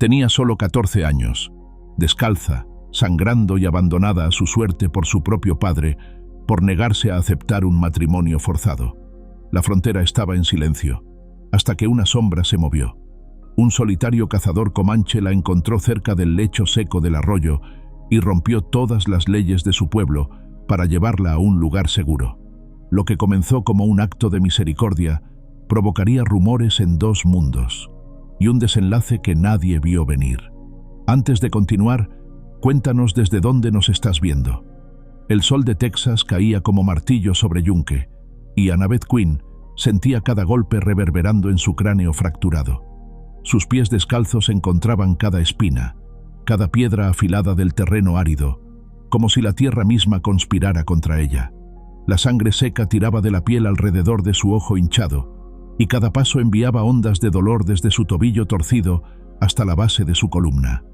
Tenía solo 14 años. Descalza, sangrando y abandonada a su suerte por su propio padre, por negarse a aceptar un matrimonio forzado. La frontera estaba en silencio, hasta que una sombra se movió. Un solitario cazador comanche la encontró cerca del lecho seco del arroyo y rompió todas las leyes de su pueblo para llevarla a un lugar seguro. Lo que comenzó como un acto de misericordia provocaría rumores en 2 mundos y un desenlace que nadie vio venir. Antes de continuar, cuéntanos desde dónde nos estás viendo. El sol de Texas caía como martillo sobre Yunque, y Annabeth Quinn sentía cada golpe reverberando en su cráneo fracturado. Sus pies descalzos encontraban cada espina, cada piedra afilada del terreno árido, como si la tierra misma conspirara contra ella. La sangre seca tiraba de la piel alrededor de su ojo hinchado, y cada paso enviaba ondas de dolor desde su tobillo torcido hasta la base de su columna.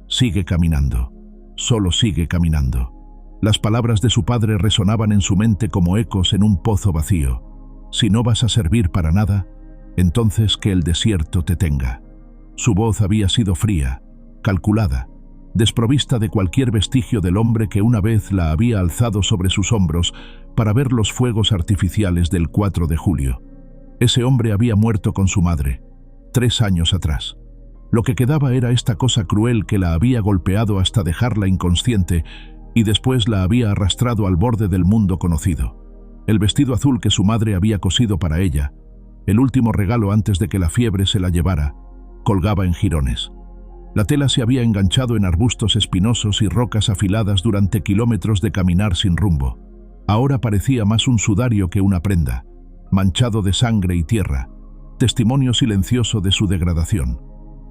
Sigue caminando, solo sigue caminando. Las palabras de su padre resonaban en su mente como ecos en un pozo vacío. Si no vas a servir para nada, entonces que el desierto te tenga. Su voz había sido fría, calculada, desprovista de cualquier vestigio del hombre que una vez la había alzado sobre sus hombros para ver los fuegos artificiales del 4 de julio. Ese hombre había muerto con su madre, 3 años atrás. Lo que quedaba era esta cosa cruel que la había golpeado hasta dejarla inconsciente y después la había arrastrado al borde del mundo conocido. El vestido azul que su madre había cosido para ella, el último regalo antes de que la fiebre se la llevara, colgaba en jirones. La tela se había enganchado en arbustos espinosos y rocas afiladas durante kilómetros de caminar sin rumbo. Ahora parecía más un sudario que una prenda, manchado de sangre y tierra, testimonio silencioso de su degradación.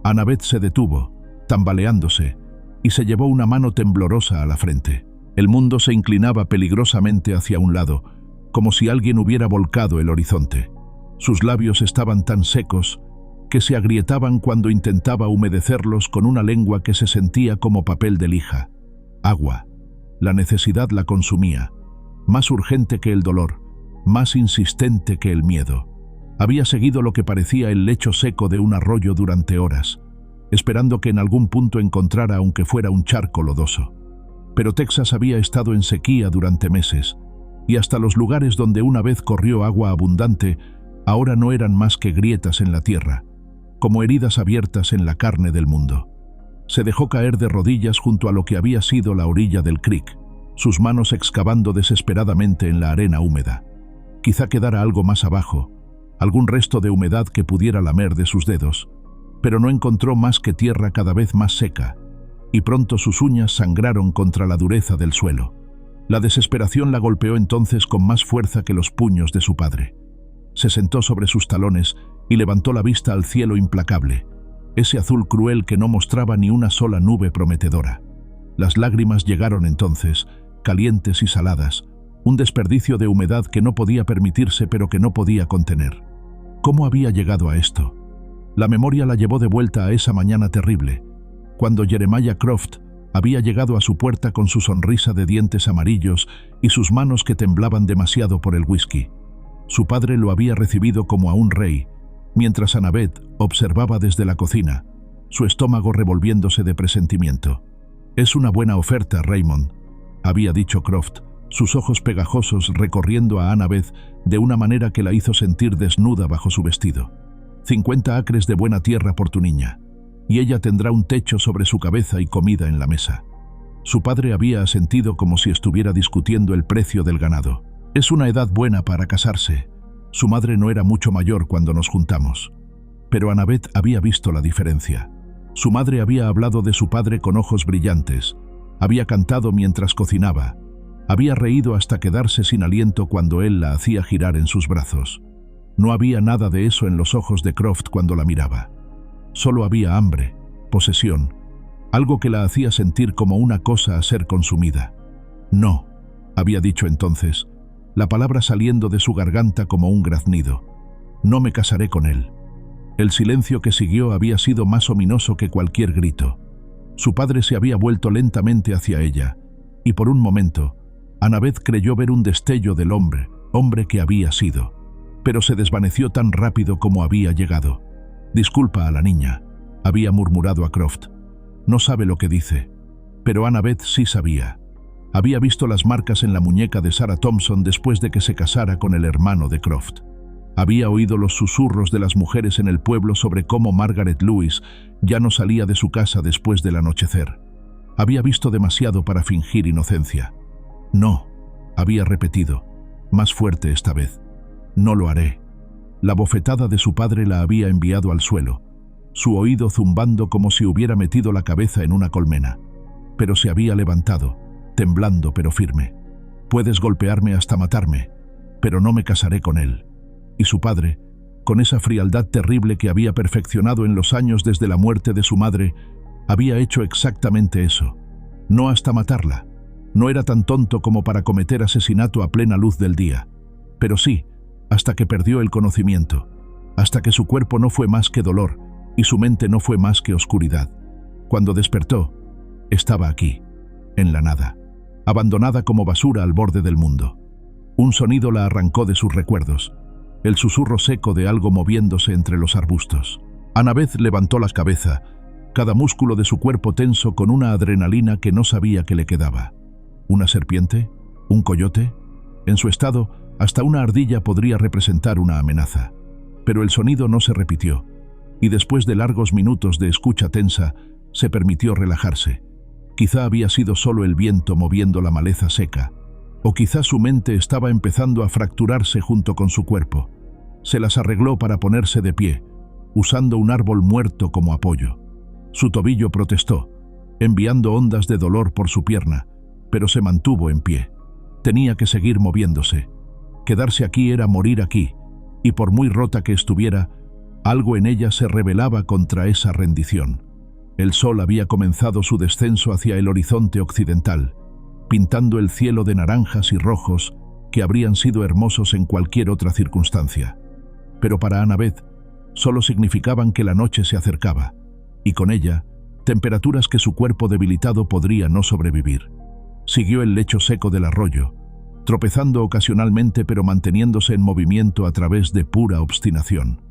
Annabeth se detuvo, tambaleándose, y se llevó una mano temblorosa a la frente. El mundo se inclinaba peligrosamente hacia un lado, como si alguien hubiera volcado el horizonte. Sus labios estaban tan secos que se agrietaban cuando intentaba humedecerlos con una lengua que se sentía como papel de lija. Agua. La necesidad la consumía, más urgente que el dolor, más insistente que el miedo. Había seguido lo que parecía el lecho seco de un arroyo durante horas, esperando que en algún punto encontrara aunque fuera un charco lodoso. Pero Texas había estado en sequía durante meses, y hasta los lugares donde una vez corrió agua abundante ahora no eran más que grietas en la tierra, como heridas abiertas en la carne del mundo. Se dejó caer de rodillas junto a lo que había sido la orilla del creek, sus manos excavando desesperadamente en la arena húmeda. Quizá quedara algo más abajo, algún resto de humedad que pudiera lamer de sus dedos, pero no encontró más que tierra cada vez más seca, y pronto sus uñas sangraron contra la dureza del suelo. La desesperación la golpeó entonces con más fuerza que los puños de su padre. Se sentó sobre sus talones y levantó la vista al cielo implacable, ese azul cruel que no mostraba ni una sola nube prometedora. Las lágrimas llegaron entonces, calientes y saladas, un desperdicio de humedad que no podía permitirse pero que no podía contener. ¿Cómo había llegado a esto? La memoria la llevó de vuelta a esa mañana terrible, cuando Jeremiah Croft había llegado a su puerta con su sonrisa de dientes amarillos y sus manos que temblaban demasiado por el whisky. Su padre lo había recibido como a un rey, mientras Annabeth observaba desde la cocina, su estómago revolviéndose de presentimiento. «Es una buena oferta, Raymond», había dicho Croft, sus ojos pegajosos recorriendo a Annabeth de una manera que la hizo sentir desnuda bajo su vestido. 50 acres de buena tierra por tu niña, y ella tendrá un techo sobre su cabeza y comida en la mesa. Su padre había asentido como si estuviera discutiendo el precio del ganado. Es una edad buena para casarse. Su madre no era mucho mayor cuando nos juntamos. Pero Annabeth había visto la diferencia. Su madre había hablado de su padre con ojos brillantes, había cantado mientras cocinaba, había reído hasta quedarse sin aliento cuando él la hacía girar en sus brazos. No había nada de eso en los ojos de Croft cuando la miraba. Solo había hambre, posesión, algo que la hacía sentir como una cosa a ser consumida. «No», había dicho entonces, la palabra saliendo de su garganta como un graznido. «No me casaré con él». El silencio que siguió había sido más ominoso que cualquier grito. Su padre se había vuelto lentamente hacia ella, y por un momento, Annabeth creyó ver un destello del hombre que había sido, pero se desvaneció tan rápido como había llegado. «Disculpa a la niña», había murmurado a Croft. No sabe lo que dice. Pero Annabeth sí sabía. Había visto las marcas en la muñeca de Sarah Thompson después de que se casara con el hermano de Croft. Había oído los susurros de las mujeres en el pueblo sobre cómo Margaret Lewis ya no salía de su casa después del anochecer. Había visto demasiado para fingir inocencia. No, había repetido, más fuerte esta vez. No lo haré. La bofetada de su padre la había enviado al suelo, su oído zumbando como si hubiera metido la cabeza en una colmena. Pero se había levantado, temblando pero firme. Puedes golpearme hasta matarme, pero no me casaré con él. Y su padre, con esa frialdad terrible que había perfeccionado en los años desde la muerte de su madre, había hecho exactamente eso. No hasta matarla. No era tan tonto como para cometer asesinato a plena luz del día. Pero sí, hasta que perdió el conocimiento, hasta que su cuerpo no fue más que dolor y su mente no fue más que oscuridad. Cuando despertó, estaba aquí, en la nada, abandonada como basura al borde del mundo. Un sonido la arrancó de sus recuerdos, el susurro seco de algo moviéndose entre los arbustos. Annabeth levantó la cabeza, cada músculo de su cuerpo tenso con una adrenalina que no sabía que le quedaba. ¿Una serpiente? ¿Un coyote? En su estado, hasta una ardilla podría representar una amenaza. Pero el sonido no se repitió, y después de largos minutos de escucha tensa, se permitió relajarse. Quizá había sido solo el viento moviendo la maleza seca, o quizá su mente estaba empezando a fracturarse junto con su cuerpo. Se las arregló para ponerse de pie, usando un árbol muerto como apoyo. Su tobillo protestó, enviando ondas de dolor por su pierna, pero se mantuvo en pie. Tenía que seguir moviéndose. Quedarse aquí era morir aquí, y por muy rota que estuviera, algo en ella se rebelaba contra esa rendición. El sol había comenzado su descenso hacia el horizonte occidental, pintando el cielo de naranjas y rojos que habrían sido hermosos en cualquier otra circunstancia. Pero para Annabeth, solo significaban que la noche se acercaba, y con ella, temperaturas que su cuerpo debilitado podría no sobrevivir. Siguió el lecho seco del arroyo, tropezando ocasionalmente pero manteniéndose en movimiento a través de pura obstinación.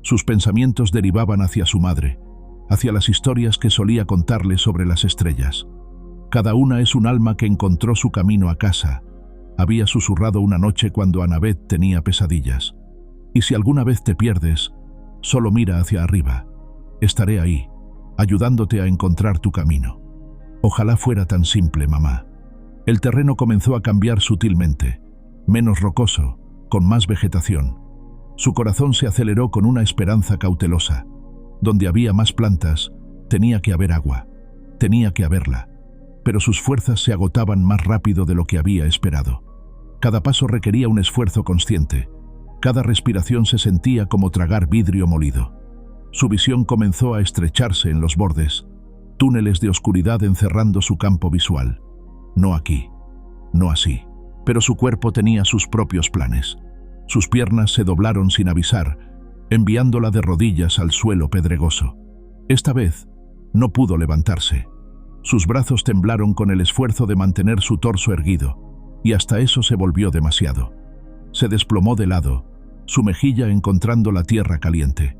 Sus pensamientos derivaban hacia su madre, hacia las historias que solía contarle sobre las estrellas. Cada una es un alma que encontró su camino a casa, había susurrado una noche cuando Annabeth tenía pesadillas. Y si alguna vez te pierdes, solo mira hacia arriba. Estaré ahí, ayudándote a encontrar tu camino. Ojalá fuera tan simple, mamá. El terreno comenzó a cambiar sutilmente, menos rocoso, con más vegetación. Su corazón se aceleró con una esperanza cautelosa. Donde había más plantas, tenía que haber agua, tenía que haberla. Pero sus fuerzas se agotaban más rápido de lo que había esperado. Cada paso requería un esfuerzo consciente. Cada respiración se sentía como tragar vidrio molido. Su visión comenzó a estrecharse en los bordes, túneles de oscuridad encerrando su campo visual. No aquí, no así. Pero su cuerpo tenía sus propios planes. Sus piernas se doblaron sin avisar, enviándola de rodillas al suelo pedregoso. Esta vez, no pudo levantarse. Sus brazos temblaron con el esfuerzo de mantener su torso erguido, y hasta eso se volvió demasiado. Se desplomó de lado, su mejilla encontrando la tierra caliente.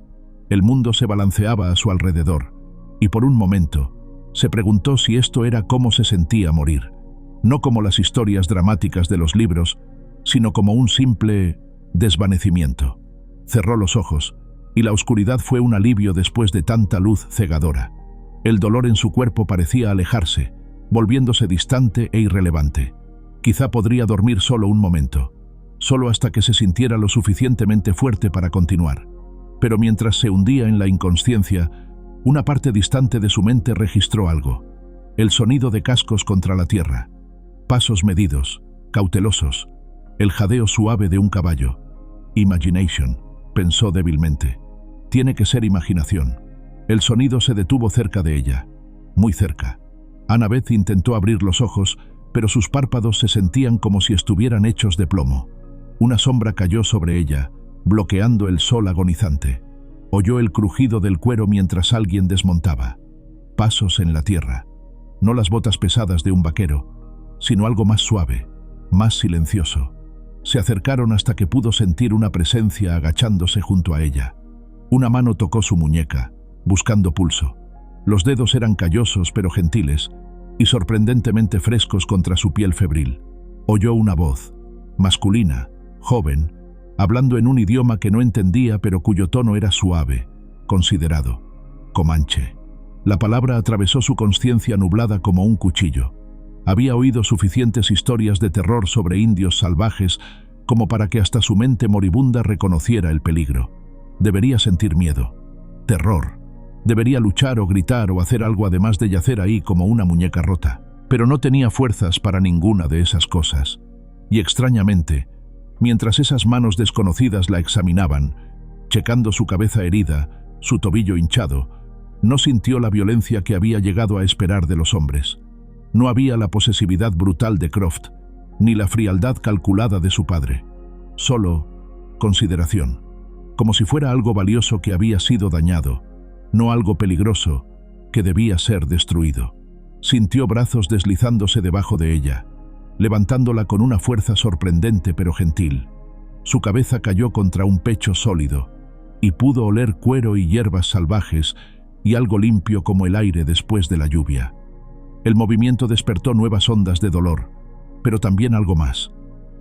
El mundo se balanceaba a su alrededor, y por un momento, se preguntó si esto era cómo se sentía morir. No como las historias dramáticas de los libros, sino como un simple desvanecimiento. Cerró los ojos, y la oscuridad fue un alivio después de tanta luz cegadora. El dolor en su cuerpo parecía alejarse, volviéndose distante e irrelevante. Quizá podría dormir solo un momento, solo hasta que se sintiera lo suficientemente fuerte para continuar. Pero mientras se hundía en la inconsciencia, una parte distante de su mente registró algo. El sonido de cascos contra la tierra. Pasos medidos, cautelosos. El jadeo suave de un caballo. Imagination, pensó débilmente. Tiene que ser imaginación. El sonido se detuvo cerca de ella, muy cerca. Annabeth intentó abrir los ojos, pero sus párpados se sentían como si estuvieran hechos de plomo. Una sombra cayó sobre ella, bloqueando el sol agonizante. Oyó el crujido del cuero mientras alguien desmontaba. Pasos en la tierra. No las botas pesadas de un vaquero, sino algo más suave, más silencioso. Se acercaron hasta que pudo sentir una presencia agachándose junto a ella. Una mano tocó su muñeca, buscando pulso. Los dedos eran callosos pero gentiles y sorprendentemente frescos contra su piel febril. Oyó una voz, masculina, joven, hablando en un idioma que no entendía pero cuyo tono era suave, considerado. Comanche. La palabra atravesó su conciencia nublada como un cuchillo. Había oído suficientes historias de terror sobre indios salvajes como para que hasta su mente moribunda reconociera el peligro. Debería sentir miedo, terror. Debería luchar o gritar o hacer algo además de yacer ahí como una muñeca rota. Pero no tenía fuerzas para ninguna de esas cosas. Y extrañamente, mientras esas manos desconocidas la examinaban, checando su cabeza herida, su tobillo hinchado, no sintió la violencia que había llegado a esperar de los hombres. No había la posesividad brutal de Croft, ni la frialdad calculada de su padre. Solo consideración, como si fuera algo valioso que había sido dañado, no algo peligroso que debía ser destruido. Sintió brazos deslizándose debajo de ella, levantándola con una fuerza sorprendente pero gentil. Su cabeza cayó contra un pecho sólido, y pudo oler cuero y hierbas salvajes y algo limpio como el aire después de la lluvia. El movimiento despertó nuevas ondas de dolor, pero también algo más.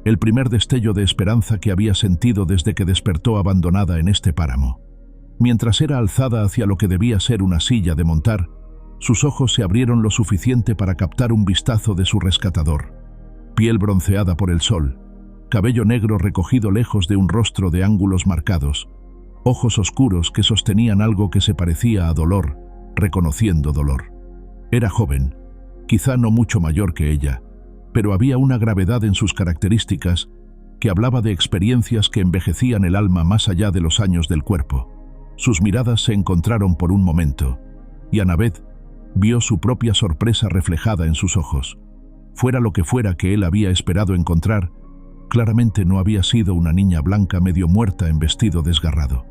El primer destello de esperanza que había sentido desde que despertó abandonada en este páramo. Mientras era alzada hacia lo que debía ser una silla de montar, sus ojos se abrieron lo suficiente para captar un vistazo de su rescatador. Piel bronceada por el sol, cabello negro recogido lejos de un rostro de ángulos marcados, ojos oscuros que sostenían algo que se parecía a dolor, reconociendo dolor. Era joven, quizá no mucho mayor que ella, pero había una gravedad en sus características que hablaba de experiencias que envejecían el alma más allá de los años del cuerpo. Sus miradas se encontraron por un momento, y Annabeth vio su propia sorpresa reflejada en sus ojos. Fuera lo que fuera que él había esperado encontrar, claramente no había sido una niña blanca medio muerta en vestido desgarrado.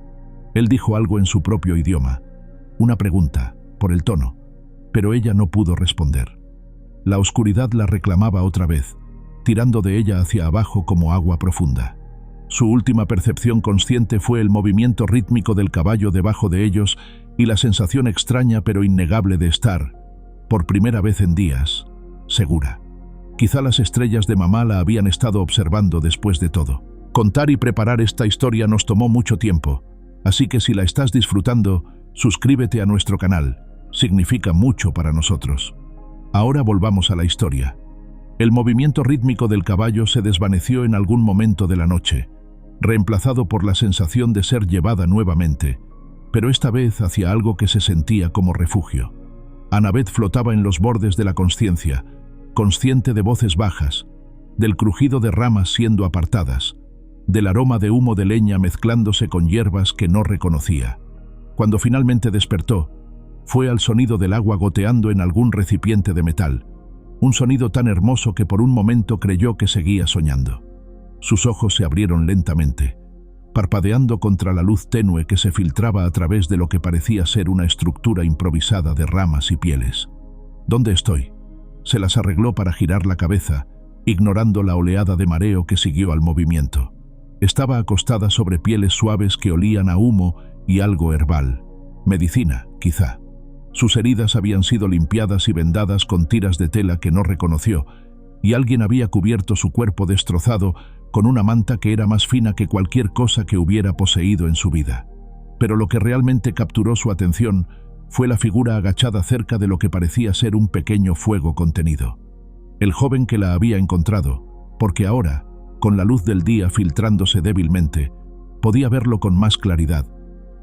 Él dijo algo en su propio idioma, una pregunta, por el tono, pero ella no pudo responder. La oscuridad la reclamaba otra vez, tirando de ella hacia abajo como agua profunda. Su última percepción consciente fue el movimiento rítmico del caballo debajo de ellos y la sensación extraña pero innegable de estar, por primera vez en días, segura. Quizá las estrellas de mamá la habían estado observando después de todo. Contar y preparar esta historia nos tomó mucho tiempo, así que si la estás disfrutando, suscríbete a nuestro canal. Significa mucho para nosotros. Ahora volvamos a la historia. El movimiento rítmico del caballo se desvaneció en algún momento de la noche, reemplazado por la sensación de ser llevada nuevamente, pero esta vez hacia algo que se sentía como refugio. Annabeth flotaba en los bordes de la consciencia, consciente de voces bajas, del crujido de ramas siendo apartadas, del aroma de humo de leña mezclándose con hierbas que no reconocía. Cuando finalmente despertó, fue al sonido del agua goteando en algún recipiente de metal, un sonido tan hermoso que por un momento creyó que seguía soñando. Sus ojos se abrieron lentamente, parpadeando contra la luz tenue que se filtraba a través de lo que parecía ser una estructura improvisada de ramas y pieles. ¿Dónde estoy? Se las arregló para girar la cabeza, ignorando la oleada de mareo que siguió al movimiento. Estaba acostada sobre pieles suaves que olían a humo y algo herbal. Medicina, quizá. Sus heridas habían sido limpiadas y vendadas con tiras de tela que no reconoció, y alguien había cubierto su cuerpo destrozado con una manta que era más fina que cualquier cosa que hubiera poseído en su vida. Pero lo que realmente capturó su atención fue la figura agachada cerca de lo que parecía ser un pequeño fuego contenido. El joven que la había encontrado, porque ahora, con la luz del día filtrándose débilmente, podía verlo con más claridad.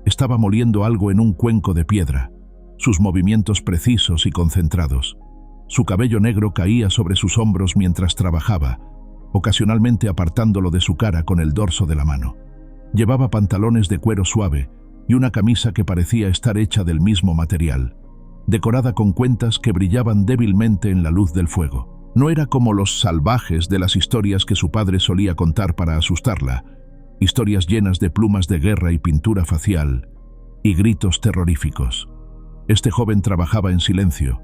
Estaba moliendo algo en un cuenco de piedra, sus movimientos precisos y concentrados. Su cabello negro caía sobre sus hombros mientras trabajaba, ocasionalmente apartándolo de su cara con el dorso de la mano. Llevaba pantalones de cuero suave y una camisa que parecía estar hecha del mismo material, decorada con cuentas que brillaban débilmente en la luz del fuego. No era como los salvajes de las historias que su padre solía contar para asustarla, historias llenas de plumas de guerra y pintura facial, y gritos terroríficos. Este joven trabajaba en silencio,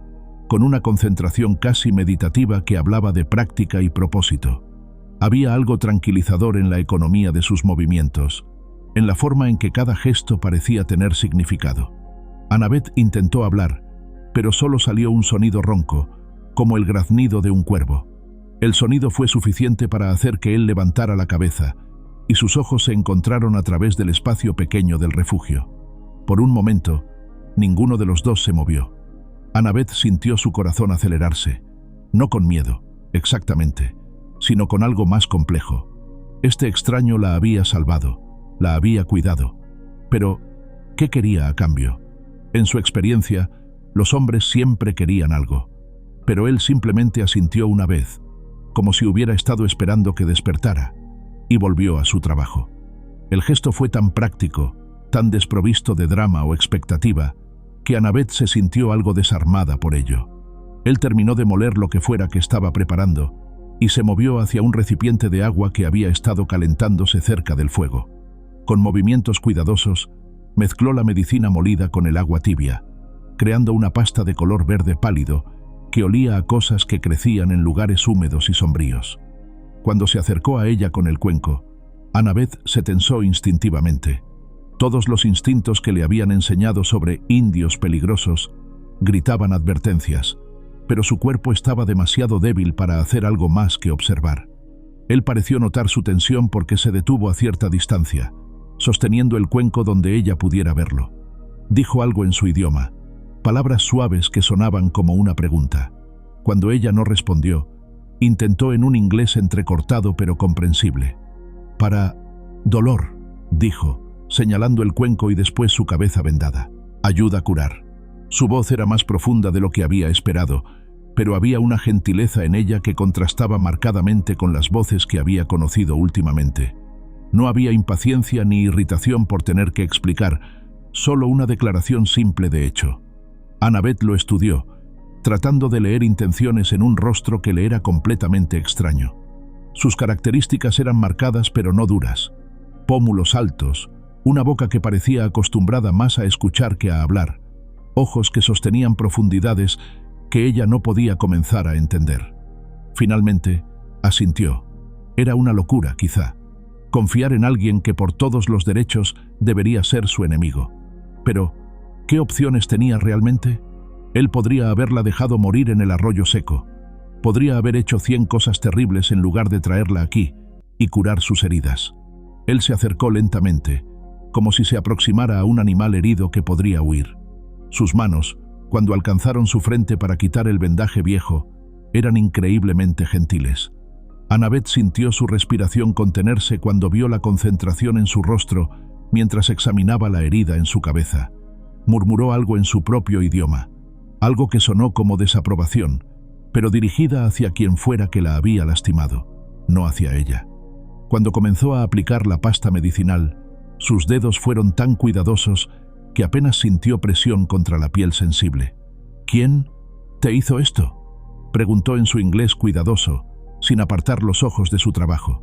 con una concentración casi meditativa que hablaba de práctica y propósito. Había algo tranquilizador en la economía de sus movimientos, en la forma en que cada gesto parecía tener significado. Annabeth intentó hablar, pero solo salió un sonido ronco, como el graznido de un cuervo. El sonido fue suficiente para hacer que él levantara la cabeza, y sus ojos se encontraron a través del espacio pequeño del refugio. Por un momento, ninguno de los dos se movió. Annabeth sintió su corazón acelerarse, no con miedo, exactamente, sino con algo más complejo. Este extraño la había salvado, la había cuidado. Pero, ¿qué quería a cambio? En su experiencia, los hombres siempre querían algo, pero él simplemente asintió una vez, como si hubiera estado esperando que despertara, y volvió a su trabajo. El gesto fue tan práctico, tan desprovisto de drama o expectativa, que Annabeth se sintió algo desarmada por ello. Él terminó de moler lo que fuera que estaba preparando y se movió hacia un recipiente de agua que había estado calentándose cerca del fuego. Con movimientos cuidadosos, mezcló la medicina molida con el agua tibia, creando una pasta de color verde pálido que olía a cosas que crecían en lugares húmedos y sombríos. Cuando se acercó a ella con el cuenco, Annabeth se tensó instintivamente. Todos los instintos que le habían enseñado sobre indios peligrosos gritaban advertencias, pero su cuerpo estaba demasiado débil para hacer algo más que observar. Él pareció notar su tensión porque se detuvo a cierta distancia, sosteniendo el cuenco donde ella pudiera verlo. Dijo algo en su idioma, palabras suaves que sonaban como una pregunta. Cuando ella no respondió, intentó en un inglés entrecortado pero comprensible. «Para dolor», dijo, señalando el cuenco y después su cabeza vendada. «Ayuda a curar». Su voz era más profunda de lo que había esperado, pero había una gentileza en ella que contrastaba marcadamente con las voces que había conocido últimamente. No había impaciencia ni irritación por tener que explicar, solo una declaración simple de hecho. Annabeth lo estudió, tratando de leer intenciones en un rostro que le era completamente extraño. Sus características eran marcadas pero no duras. Pómulos altos, una boca que parecía acostumbrada más a escuchar que a hablar, ojos que sostenían profundidades que ella no podía comenzar a entender. Finalmente, asintió. Era una locura, quizá, confiar en alguien que por todos los derechos debería ser su enemigo. Pero, ¿qué opciones tenía realmente? Él podría haberla dejado morir en el arroyo seco. Podría haber hecho 100 cosas terribles en lugar de traerla aquí y curar sus heridas. Él se acercó lentamente, como si se aproximara a un animal herido que podría huir. Sus manos, cuando alcanzaron su frente para quitar el vendaje viejo, eran increíblemente gentiles. Annabeth sintió su respiración contenerse cuando vio la concentración en su rostro mientras examinaba la herida en su cabeza. Murmuró algo en su propio idioma, algo que sonó como desaprobación, pero dirigida hacia quien fuera que la había lastimado, no hacia ella. Cuando comenzó a aplicar la pasta medicinal, sus dedos fueron tan cuidadosos que apenas sintió presión contra la piel sensible. «¿Quién te hizo esto?», preguntó en su inglés cuidadoso, sin apartar los ojos de su trabajo.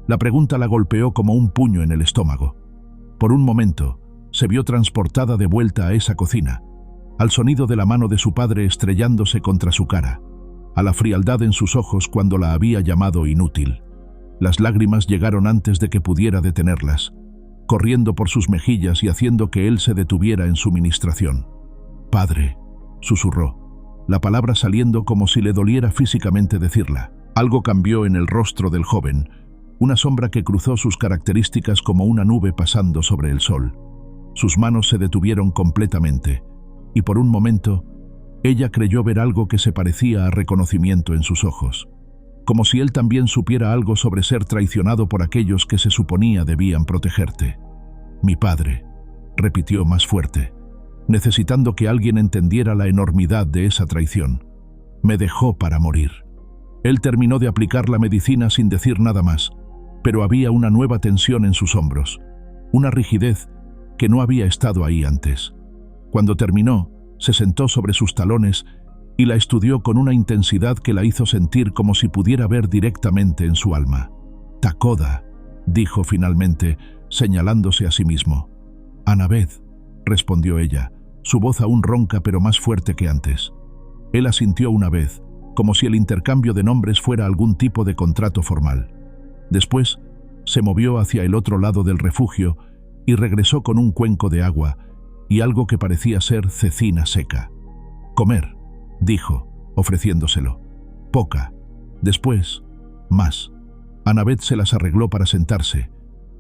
La pregunta la golpeó como un puño en el estómago. Por un momento, se vio transportada de vuelta a esa cocina, al sonido de la mano de su padre estrellándose contra su cara, a la frialdad en sus ojos cuando la había llamado inútil. Las lágrimas llegaron antes de que pudiera detenerlas, corriendo por sus mejillas y haciendo que él se detuviera en su ministración. «Padre», susurró, la palabra saliendo como si le doliera físicamente decirla. Algo cambió en el rostro del joven, una sombra que cruzó sus características como una nube pasando sobre el sol. Sus manos se detuvieron completamente, y por un momento, ella creyó ver algo que se parecía a reconocimiento en sus ojos, como si él también supiera algo sobre ser traicionado por aquellos que se suponía debían protegerte. «Mi padre», repitió más fuerte, necesitando que alguien entendiera la enormidad de esa traición. «Me dejó para morir». Él terminó de aplicar la medicina sin decir nada más, pero había una nueva tensión en sus hombros, una rigidez que no había estado ahí antes. Cuando terminó, se sentó sobre sus talones y la estudió con una intensidad que la hizo sentir como si pudiera ver directamente en su alma. «Takoda», dijo finalmente, señalándose a sí mismo. «Annabeth», respondió ella, su voz aún ronca pero más fuerte que antes. Él asintió una vez, como si el intercambio de nombres fuera algún tipo de contrato formal. Después, se movió hacia el otro lado del refugio y regresó con un cuenco de agua, y algo que parecía ser cecina seca. «Comer», dijo, ofreciéndoselo. «Poca. Después, más». Annabeth se las arregló para sentarse,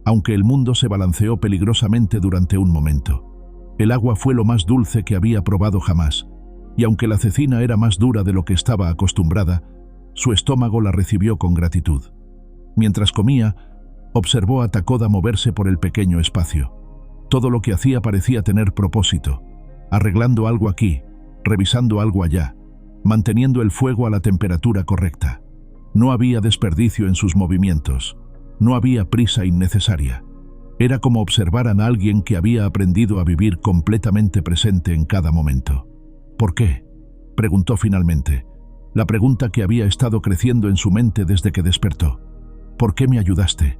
aunque el mundo se balanceó peligrosamente durante un momento. El agua fue lo más dulce que había probado jamás, y aunque la cecina era más dura de lo que estaba acostumbrada, su estómago la recibió con gratitud. Mientras comía, observó a Takoda moverse por el pequeño espacio. Todo lo que hacía parecía tener propósito, arreglando algo aquí, revisando algo allá, manteniendo el fuego a la temperatura correcta. No había desperdicio en sus movimientos, no había prisa innecesaria. Era como observar a alguien que había aprendido a vivir completamente presente en cada momento. «¿Por qué?», preguntó finalmente, la pregunta que había estado creciendo en su mente desde que despertó. «¿Por qué me ayudaste?».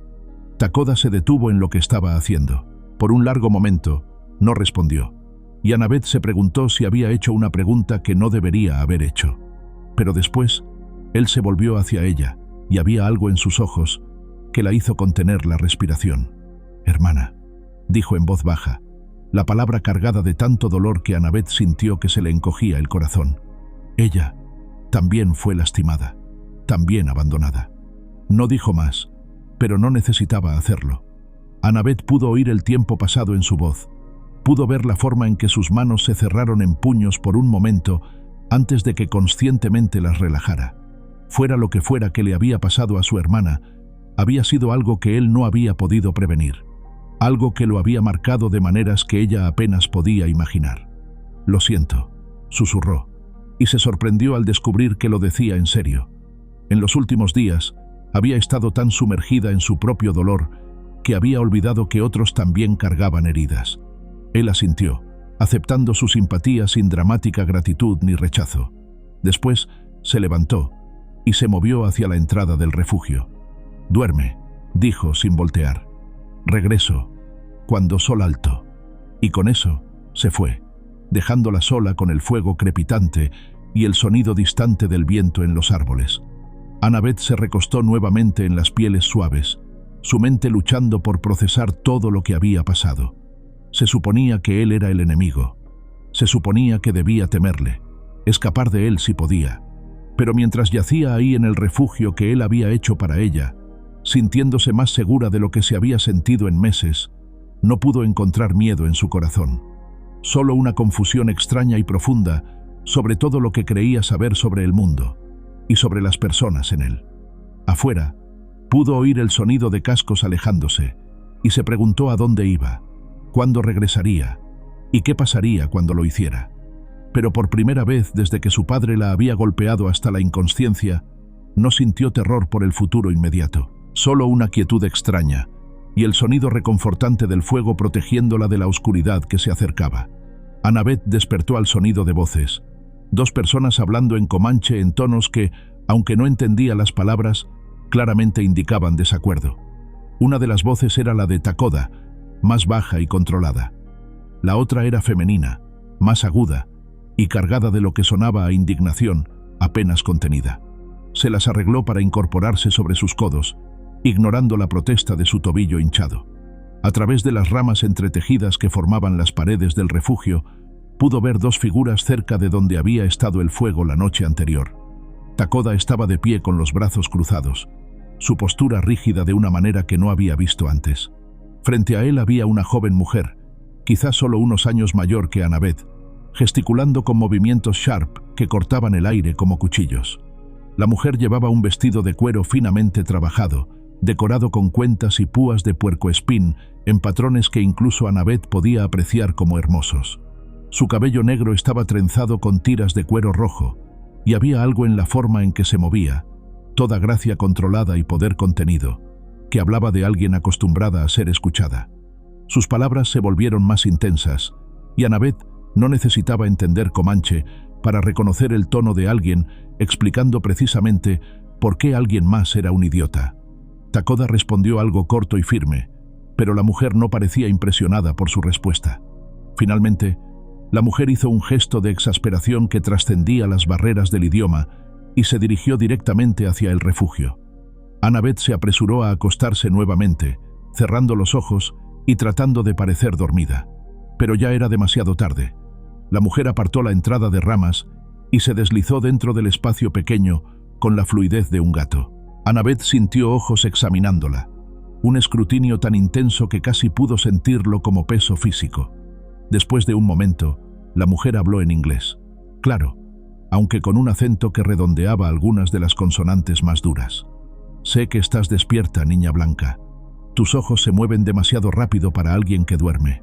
Takoda se detuvo en lo que estaba haciendo. Por un largo momento, no respondió, y Annabeth se preguntó si había hecho una pregunta que no debería haber hecho. Pero después, él se volvió hacia ella, y había algo en sus ojos que la hizo contener la respiración. «Hermana», dijo en voz baja, la palabra cargada de tanto dolor que Annabeth sintió que se le encogía el corazón. Ella también fue lastimada, también abandonada. No dijo más, pero no necesitaba hacerlo. Annabeth pudo oír el tiempo pasado en su voz, pudo ver la forma en que sus manos se cerraron en puños por un momento antes de que conscientemente las relajara. Fuera lo que fuera que le había pasado a su hermana, había sido algo que él no había podido prevenir, algo que lo había marcado de maneras que ella apenas podía imaginar. «Lo siento», susurró, y se sorprendió al descubrir que lo decía en serio. En los últimos días, había estado tan sumergida en su propio dolor que había olvidado que otros también cargaban heridas. Él asintió, aceptando su simpatía sin dramática gratitud ni rechazo. Después, se levantó y se movió hacia la entrada del refugio. «Duerme», dijo sin voltear. «Regreso cuando sol alto». Y con eso se fue, dejándola sola con el fuego crepitante y el sonido distante del viento en los árboles. Annabeth se recostó nuevamente en las pieles suaves, su mente luchando por procesar todo lo que había pasado. Se suponía que él era el enemigo. Se suponía que debía temerle, escapar de él si podía. Pero mientras yacía ahí en el refugio que él había hecho para ella, sintiéndose más segura de lo que se había sentido en meses, no pudo encontrar miedo en su corazón. Solo una confusión extraña y profunda sobre todo lo que creía saber sobre el mundo y sobre las personas en él. Afuera, pudo oír el sonido de cascos alejándose y se preguntó a dónde iba, cuándo regresaría y qué pasaría cuando lo hiciera. Pero por primera vez desde que su padre la había golpeado hasta la inconsciencia, no sintió terror por el futuro inmediato, solo una quietud extraña y el sonido reconfortante del fuego protegiéndola de la oscuridad que se acercaba. Annabeth despertó al sonido de voces, dos personas hablando en comanche en tonos que, aunque no entendía las palabras, claramente indicaban desacuerdo. Una de las voces era la de Takoda, más baja y controlada. La otra era femenina, más aguda y cargada de lo que sonaba a indignación, apenas contenida. Se las arregló para incorporarse sobre sus codos, ignorando la protesta de su tobillo hinchado. A través de las ramas entretejidas que formaban las paredes del refugio, pudo ver dos figuras cerca de donde había estado el fuego la noche anterior. Takoda estaba de pie con los brazos cruzados, su postura rígida de una manera que no había visto antes. Frente a él había una joven mujer, quizás solo unos años mayor que Annabeth, gesticulando con movimientos sharp que cortaban el aire como cuchillos. La mujer llevaba un vestido de cuero finamente trabajado, decorado con cuentas y púas de puercoespín en patrones que incluso Annabeth podía apreciar como hermosos. Su cabello negro estaba trenzado con tiras de cuero rojo, y había algo en la forma en que se movía, toda gracia controlada y poder contenido, que hablaba de alguien acostumbrada a ser escuchada. Sus palabras se volvieron más intensas, y Annabeth no necesitaba entender comanche para reconocer el tono de alguien explicando precisamente por qué alguien más era un idiota. Takoda respondió algo corto y firme, pero la mujer no parecía impresionada por su respuesta. Finalmente, la mujer hizo un gesto de exasperación que trascendía las barreras del idioma y se dirigió directamente hacia el refugio. Annabeth se apresuró a acostarse nuevamente, cerrando los ojos y tratando de parecer dormida. Pero ya era demasiado tarde. La mujer apartó la entrada de ramas y se deslizó dentro del espacio pequeño con la fluidez de un gato. Annabeth sintió ojos examinándola, un escrutinio tan intenso que casi pudo sentirlo como peso físico. Después de un momento, la mujer habló en inglés. Claro, aunque con un acento que redondeaba algunas de las consonantes más duras. Sé que estás despierta, niña blanca. Tus ojos se mueven demasiado rápido para alguien que duerme.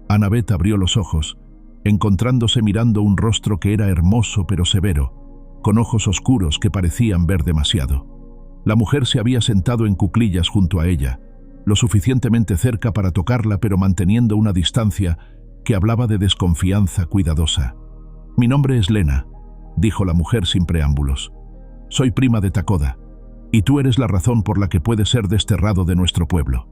Annabeth abrió los ojos, encontrándose mirando un rostro que era hermoso pero severo, con ojos oscuros que parecían ver demasiado. La mujer se había sentado en cuclillas junto a ella, lo suficientemente cerca para tocarla pero manteniendo una distancia que hablaba de desconfianza cuidadosa. «Mi nombre es Lena», dijo la mujer sin preámbulos. «Soy prima de Takoda, y tú eres la razón por la que puede ser desterrado de nuestro pueblo».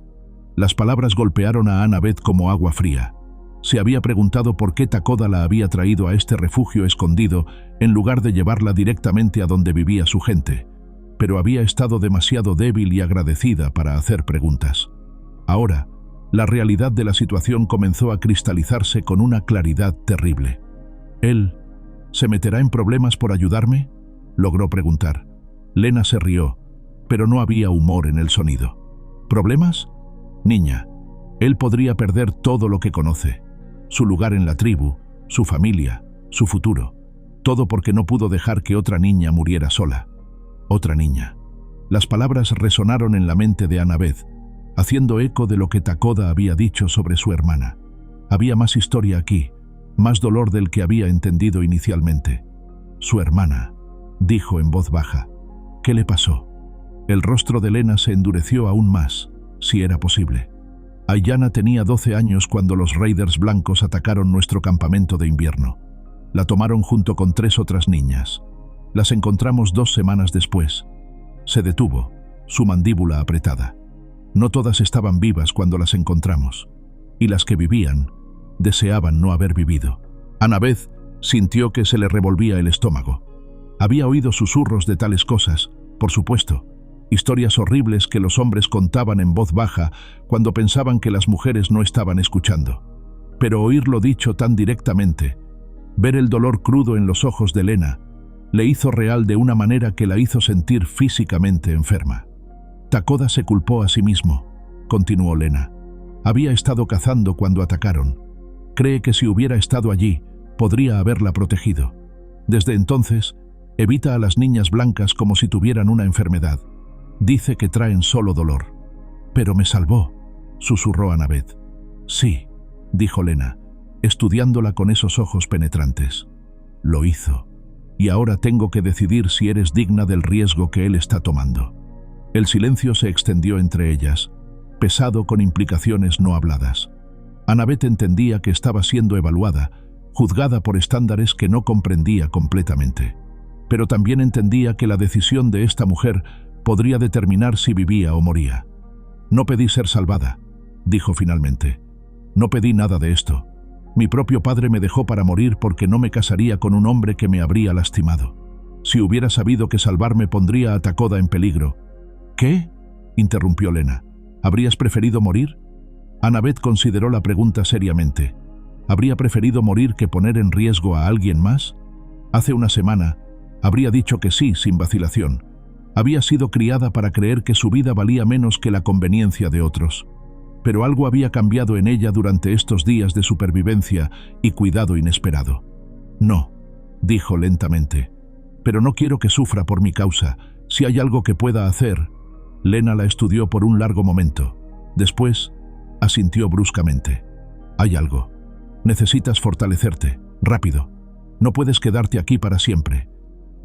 Las palabras golpearon a Annabeth como agua fría. Se había preguntado por qué Takoda la había traído a este refugio escondido en lugar de llevarla directamente a donde vivía su gente, pero había estado demasiado débil y agradecida para hacer preguntas. Ahora, la realidad de la situación comenzó a cristalizarse con una claridad terrible. «¿Él se meterá en problemas por ayudarme?», logró preguntar. Lena se rió, pero no había humor en el sonido. «¿Problemas? Niña, él podría perder todo lo que conoce. Su lugar en la tribu, su familia, su futuro. Todo porque no pudo dejar que otra niña muriera sola». Otra niña. Las palabras resonaron en la mente de Annabeth, haciendo eco de lo que Takoda había dicho sobre su hermana. Había más historia aquí, más dolor del que había entendido inicialmente. «Su hermana», dijo en voz baja. «¿Qué le pasó?». El rostro de Lena se endureció aún más, si era posible. Ayanna tenía 12 años cuando los Raiders blancos atacaron nuestro campamento de invierno. La tomaron junto con 3 otras niñas. Las encontramos 2 semanas después. Se detuvo, su mandíbula apretada. No todas estaban vivas cuando las encontramos, y las que vivían deseaban no haber vivido. Annabeth sintió que se le revolvía el estómago. Había oído susurros de tales cosas, por supuesto, historias horribles que los hombres contaban en voz baja cuando pensaban que las mujeres no estaban escuchando. Pero oírlo dicho tan directamente, ver el dolor crudo en los ojos de Lena, le hizo real de una manera que la hizo sentir físicamente enferma. «Takoda se culpó a sí mismo», continuó Lena. «Había estado cazando cuando atacaron. Cree que si hubiera estado allí, podría haberla protegido. Desde entonces, evita a las niñas blancas como si tuvieran una enfermedad. Dice que traen solo dolor». «Pero me salvó», susurró Annabeth. «Sí», dijo Lena, estudiándola con esos ojos penetrantes. «Lo hizo. Y ahora tengo que decidir si eres digna del riesgo que él está tomando». El silencio se extendió entre ellas, pesado con implicaciones no habladas. Annabeth entendía que estaba siendo evaluada, juzgada por estándares que no comprendía completamente. Pero también entendía que la decisión de esta mujer podría determinar si vivía o moría. «No pedí ser salvada», dijo finalmente. «No pedí nada de esto. Mi propio padre me dejó para morir porque no me casaría con un hombre que me habría lastimado. Si hubiera sabido que salvarme pondría a Takoda en peligro». «¿Qué?», interrumpió Lena. «¿Habrías preferido morir?». Annabeth consideró la pregunta seriamente. ¿Habría preferido morir que poner en riesgo a alguien más? Hace una semana, habría dicho que sí sin vacilación. Había sido criada para creer que su vida valía menos que la conveniencia de otros. Pero algo había cambiado en ella durante estos días de supervivencia y cuidado inesperado. «No», dijo lentamente, «pero no quiero que sufra por mi causa. Si hay algo que pueda hacer». Lena la estudió por un largo momento. Después, asintió bruscamente. «Hay algo. Necesitas fortalecerte, rápido. No puedes quedarte aquí para siempre.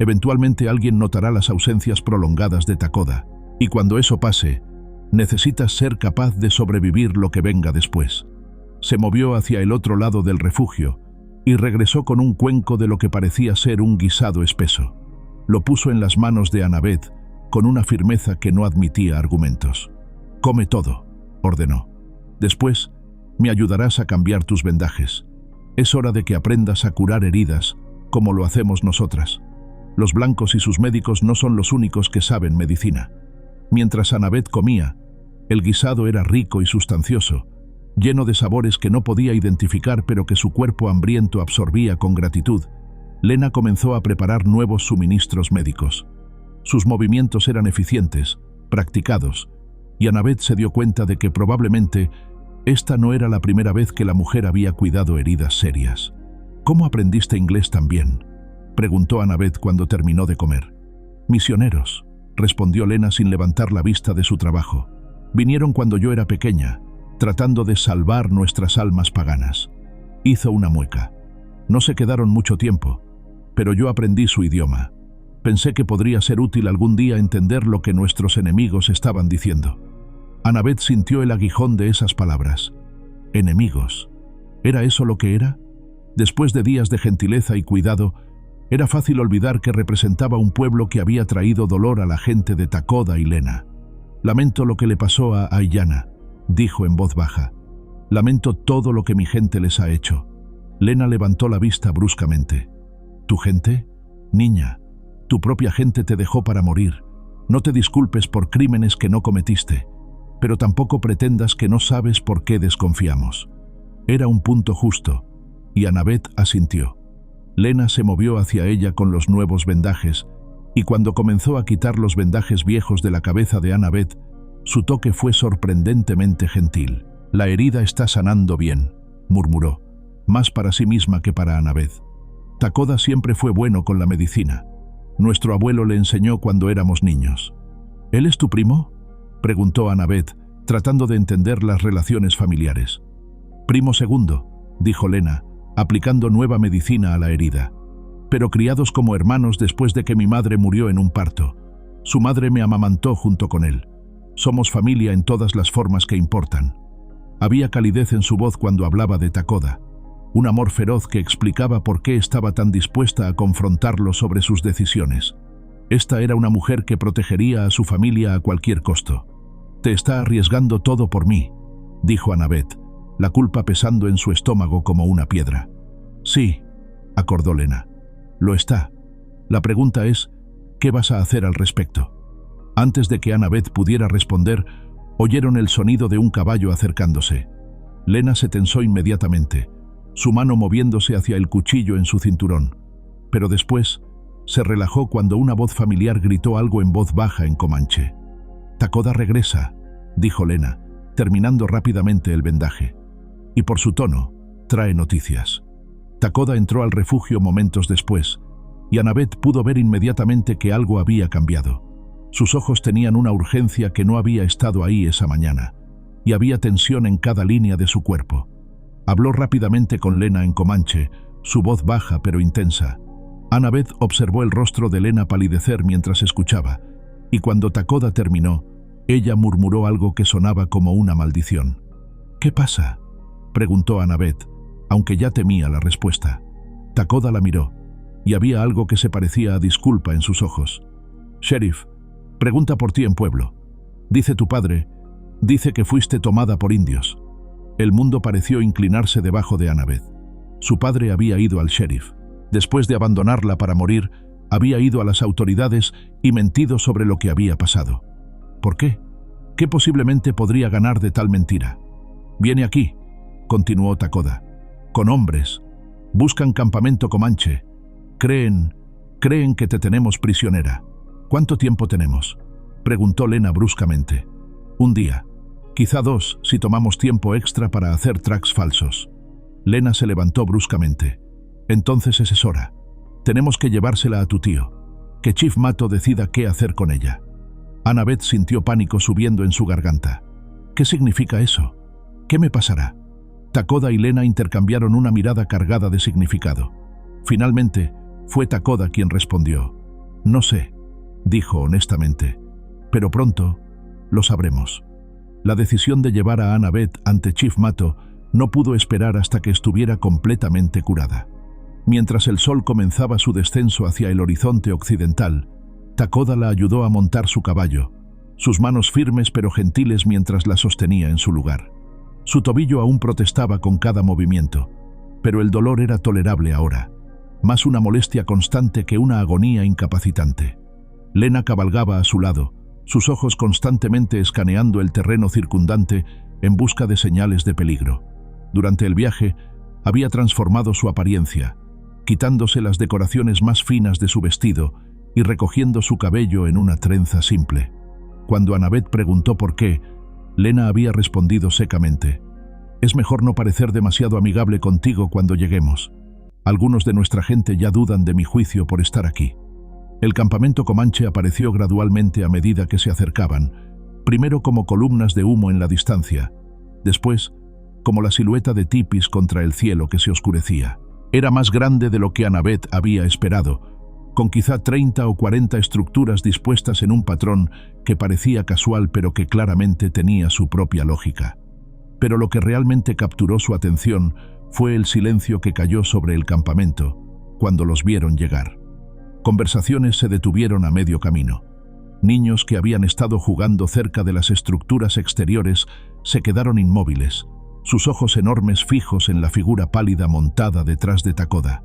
Eventualmente alguien notará las ausencias prolongadas de Takoda, y cuando eso pase, necesitas ser capaz de sobrevivir lo que venga después». Se movió hacia el otro lado del refugio y regresó con un cuenco de lo que parecía ser un guisado espeso. Lo puso en las manos de Annabeth con una firmeza que no admitía argumentos. «Come todo», ordenó. «Después, me ayudarás a cambiar tus vendajes. Es hora de que aprendas a curar heridas, como lo hacemos nosotras. Los blancos y sus médicos no son los únicos que saben medicina». Mientras Annabeth comía, el guisado era rico y sustancioso, lleno de sabores que no podía identificar pero que su cuerpo hambriento absorbía con gratitud, Lena comenzó a preparar nuevos suministros médicos. Sus movimientos eran eficientes, practicados, y Annabeth se dio cuenta de que probablemente esta no era la primera vez que la mujer había cuidado heridas serias. ¿Cómo aprendiste inglés tan bien?, preguntó Annabeth cuando terminó de comer. Misioneros, respondió Lena sin levantar la vista de su trabajo. Vinieron cuando yo era pequeña, tratando de salvar nuestras almas paganas. Hizo una mueca. No se quedaron mucho tiempo, pero yo aprendí su idioma. Pensé que podría ser útil algún día entender lo que nuestros enemigos estaban diciendo. Annabeth sintió el aguijón de esas palabras. ¿Enemigos? ¿Era eso lo que era? Después de días de gentileza y cuidado, era fácil olvidar que representaba un pueblo que había traído dolor a la gente de Takoda y Lena. Lamento lo que le pasó a Aiyana, dijo en voz baja. Lamento todo lo que mi gente les ha hecho. Lena levantó la vista bruscamente. ¿Tu gente? Niña, tu propia gente te dejó para morir. No te disculpes por crímenes que no cometiste, pero tampoco pretendas que no sabes por qué desconfiamos. Era un punto justo, y Annabeth asintió. Lena se movió hacia ella con los nuevos vendajes, y cuando comenzó a quitar los vendajes viejos de la cabeza de Annabeth, su toque fue sorprendentemente gentil. La herida está sanando bien, murmuró, más para sí misma que para Annabeth. Takoda siempre fue bueno con la medicina. Nuestro abuelo le enseñó cuando éramos niños. ¿Él es tu primo?, preguntó Annabeth, tratando de entender las relaciones familiares. Primo segundo, dijo Lena, aplicando nueva medicina a la herida. Pero criados como hermanos después de que mi madre murió en un parto. Su madre me amamantó junto con él. Somos familia en todas las formas que importan. Había calidez en su voz cuando hablaba de Takoda, un amor feroz que explicaba por qué estaba tan dispuesta a confrontarlo sobre sus decisiones. Esta era una mujer que protegería a su familia a cualquier costo. Te está arriesgando todo por mí, dijo Annabeth, la culpa pesando en su estómago como una piedra. Sí, acordó Lena. Lo está. La pregunta es, ¿qué vas a hacer al respecto? Antes de que Annabeth pudiera responder, oyeron el sonido de un caballo acercándose. Lena se tensó inmediatamente, su mano moviéndose hacia el cuchillo en su cinturón. Pero después, se relajó cuando una voz familiar gritó algo en voz baja en comanche. «Takoda regresa», dijo Lena, terminando rápidamente el vendaje. Y por su tono, trae noticias. Takoda entró al refugio momentos después, y Annabeth pudo ver inmediatamente que algo había cambiado. Sus ojos tenían una urgencia que no había estado ahí esa mañana, y había tensión en cada línea de su cuerpo. Habló rápidamente con Lena en comanche, su voz baja pero intensa. Annabeth observó el rostro de Lena palidecer mientras escuchaba, y cuando Takoda terminó, ella murmuró algo que sonaba como una maldición. «¿Qué pasa?», preguntó Annabeth, aunque ya temía la respuesta. Takoda la miró, y había algo que se parecía a disculpa en sus ojos. «Sheriff, pregunta por ti en pueblo. Dice tu padre, dice que fuiste tomada por indios». El mundo pareció inclinarse debajo de Annabeth. Su padre había ido al sheriff. Después de abandonarla para morir, había ido a las autoridades y mentido sobre lo que había pasado. ¿Por qué? ¿Qué posiblemente podría ganar de tal mentira? «Viene aquí», continuó Takoda, «con hombres. Buscan campamento Comanche. Creen que te tenemos prisionera». «¿Cuánto tiempo tenemos?», preguntó Lena bruscamente. «Un día. Quizá 2 si tomamos tiempo extra para hacer tracks falsos». Lena se levantó bruscamente. «Entonces es hora. Tenemos que llevársela a tu tío. Que Chief Mato decida qué hacer con ella». Annabeth sintió pánico subiendo en su garganta. «¿Qué significa eso? ¿Qué me pasará?». Takoda y Lena intercambiaron una mirada cargada de significado. Finalmente, fue Takoda quien respondió. «No sé», dijo honestamente, «pero pronto lo sabremos». La decisión de llevar a Annabeth ante Chief Mato no pudo esperar hasta que estuviera completamente curada. Mientras el sol comenzaba su descenso hacia el horizonte occidental, Takoda la ayudó a montar su caballo, sus manos firmes pero gentiles mientras la sostenía en su lugar. Su tobillo aún protestaba con cada movimiento, pero el dolor era tolerable ahora, más una molestia constante que una agonía incapacitante. Lena cabalgaba a su lado, sus ojos constantemente escaneando el terreno circundante en busca de señales de peligro. Durante el viaje, había transformado su apariencia, quitándose las decoraciones más finas de su vestido y recogiendo su cabello en una trenza simple. Cuando Annabeth preguntó por qué, Lena había respondido secamente: «Es mejor no parecer demasiado amigable contigo cuando lleguemos. Algunos de nuestra gente ya dudan de mi juicio por estar aquí». El campamento comanche apareció gradualmente a medida que se acercaban, primero como columnas de humo en la distancia, después como la silueta de tipis contra el cielo que se oscurecía. Era más grande de lo que Annabeth había esperado, con quizá 30 o 40 estructuras dispuestas en un patrón que parecía casual pero que claramente tenía su propia lógica. Pero lo que realmente capturó su atención fue el silencio que cayó sobre el campamento cuando los vieron llegar. Conversaciones se detuvieron a medio camino. Niños que habían estado jugando cerca de las estructuras exteriores se quedaron inmóviles, sus ojos enormes fijos en la figura pálida montada detrás de Takoda.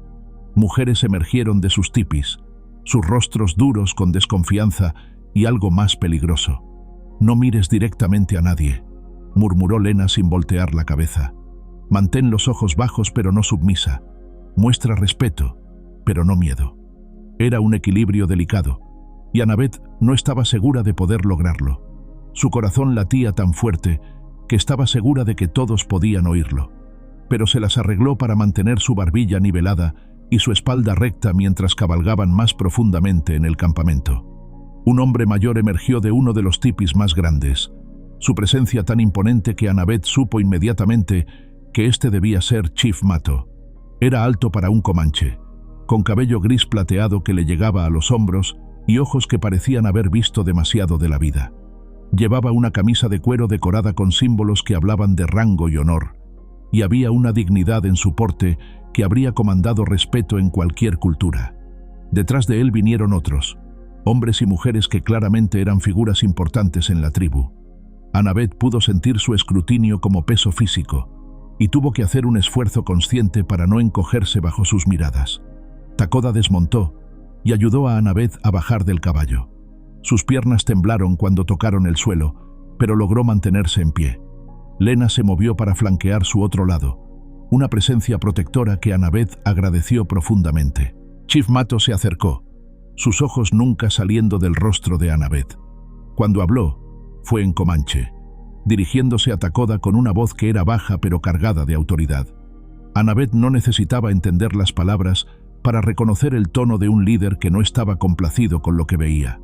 Mujeres emergieron de sus tipis, sus rostros duros con desconfianza y algo más peligroso. «No mires directamente a nadie», murmuró Lena sin voltear la cabeza. «Mantén los ojos bajos pero no submisa. Muestra respeto, pero no miedo». Era un equilibrio delicado, y Annabeth no estaba segura de poder lograrlo. Su corazón latía tan fuerte que estaba segura de que todos podían oírlo, pero se las arregló para mantener su barbilla nivelada y su espalda recta mientras cabalgaban más profundamente en el campamento. Un hombre mayor emergió de uno de los tipis más grandes, su presencia tan imponente que Annabeth supo inmediatamente que este debía ser Chief Mato. Era alto para un comanche, con cabello gris plateado que le llegaba a los hombros y ojos que parecían haber visto demasiado de la vida. Llevaba una camisa de cuero decorada con símbolos que hablaban de rango y honor, y había una dignidad en su porte que habría comandado respeto en cualquier cultura. Detrás de él vinieron otros, hombres y mujeres que claramente eran figuras importantes en la tribu. Annabeth pudo sentir su escrutinio como peso físico, y tuvo que hacer un esfuerzo consciente para no encogerse bajo sus miradas. Takoda desmontó y ayudó a Annabeth a bajar del caballo. Sus piernas temblaron cuando tocaron el suelo, pero logró mantenerse en pie. Lena se movió para flanquear su otro lado, una presencia protectora que Annabeth agradeció profundamente. Chief Mato se acercó, sus ojos nunca saliendo del rostro de Annabeth. Cuando habló, fue en comanche, dirigiéndose a Takoda con una voz que era baja pero cargada de autoridad. Annabeth no necesitaba entender las palabras para reconocer el tono de un líder que no estaba complacido con lo que veía.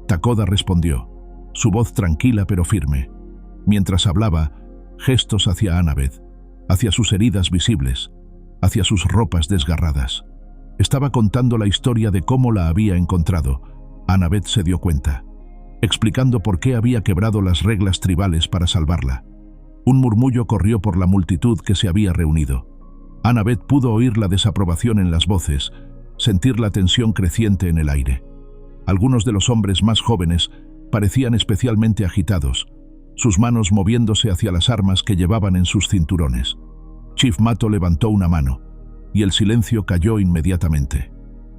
Takoda respondió, su voz tranquila pero firme. Mientras hablaba, gestos hacia Annabeth, hacia sus heridas visibles, hacia sus ropas desgarradas. Estaba contando la historia de cómo la había encontrado. Annabeth se dio cuenta, explicando por qué había quebrado las reglas tribales para salvarla. Un murmullo corrió por la multitud que se había reunido. Annabeth pudo oír la desaprobación en las voces, sentir la tensión creciente en el aire. Algunos de los hombres más jóvenes parecían especialmente agitados, sus manos moviéndose hacia las armas que llevaban en sus cinturones. Chief Mato levantó una mano, y el silencio cayó inmediatamente.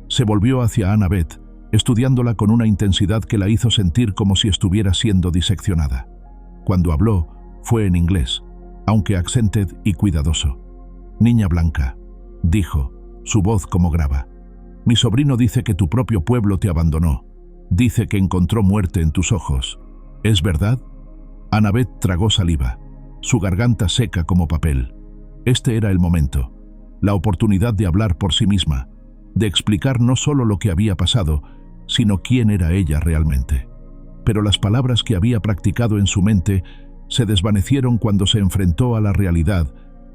Se volvió hacia Annabeth, estudiándola con una intensidad que la hizo sentir como si estuviera siendo diseccionada. Cuando habló, fue en inglés, aunque accented y cuidadoso. «Niña blanca», dijo, su voz como grava. «Mi sobrino dice que tu propio pueblo te abandonó. Dice que encontró muerte en tus ojos. ¿Es verdad?» Annabeth tragó saliva, su garganta seca como papel. Este era el momento, la oportunidad de hablar por sí misma, de explicar no solo lo que había pasado, sino quién era ella realmente. Pero las palabras que había practicado en su mente se desvanecieron cuando se enfrentó a la realidad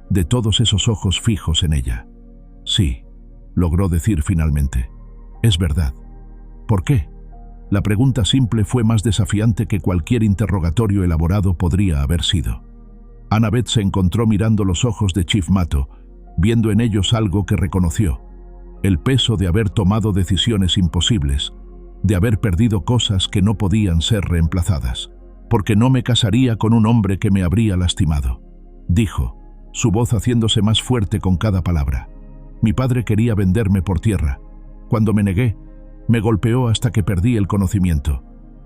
de todos esos ojos fijos en ella. «Sí», logró decir finalmente. «Es verdad». «¿Por qué?». La pregunta simple fue más desafiante que cualquier interrogatorio elaborado podría haber sido. Annabeth se encontró mirando los ojos de Chief Mato, viendo en ellos algo que reconoció: el peso de haber tomado decisiones imposibles, de haber perdido cosas que no podían ser reemplazadas. «Porque no me casaría con un hombre que me habría lastimado», dijo, su voz haciéndose más fuerte con cada palabra. «Mi padre quería venderme por tierra. Cuando me negué, me golpeó hasta que perdí el conocimiento.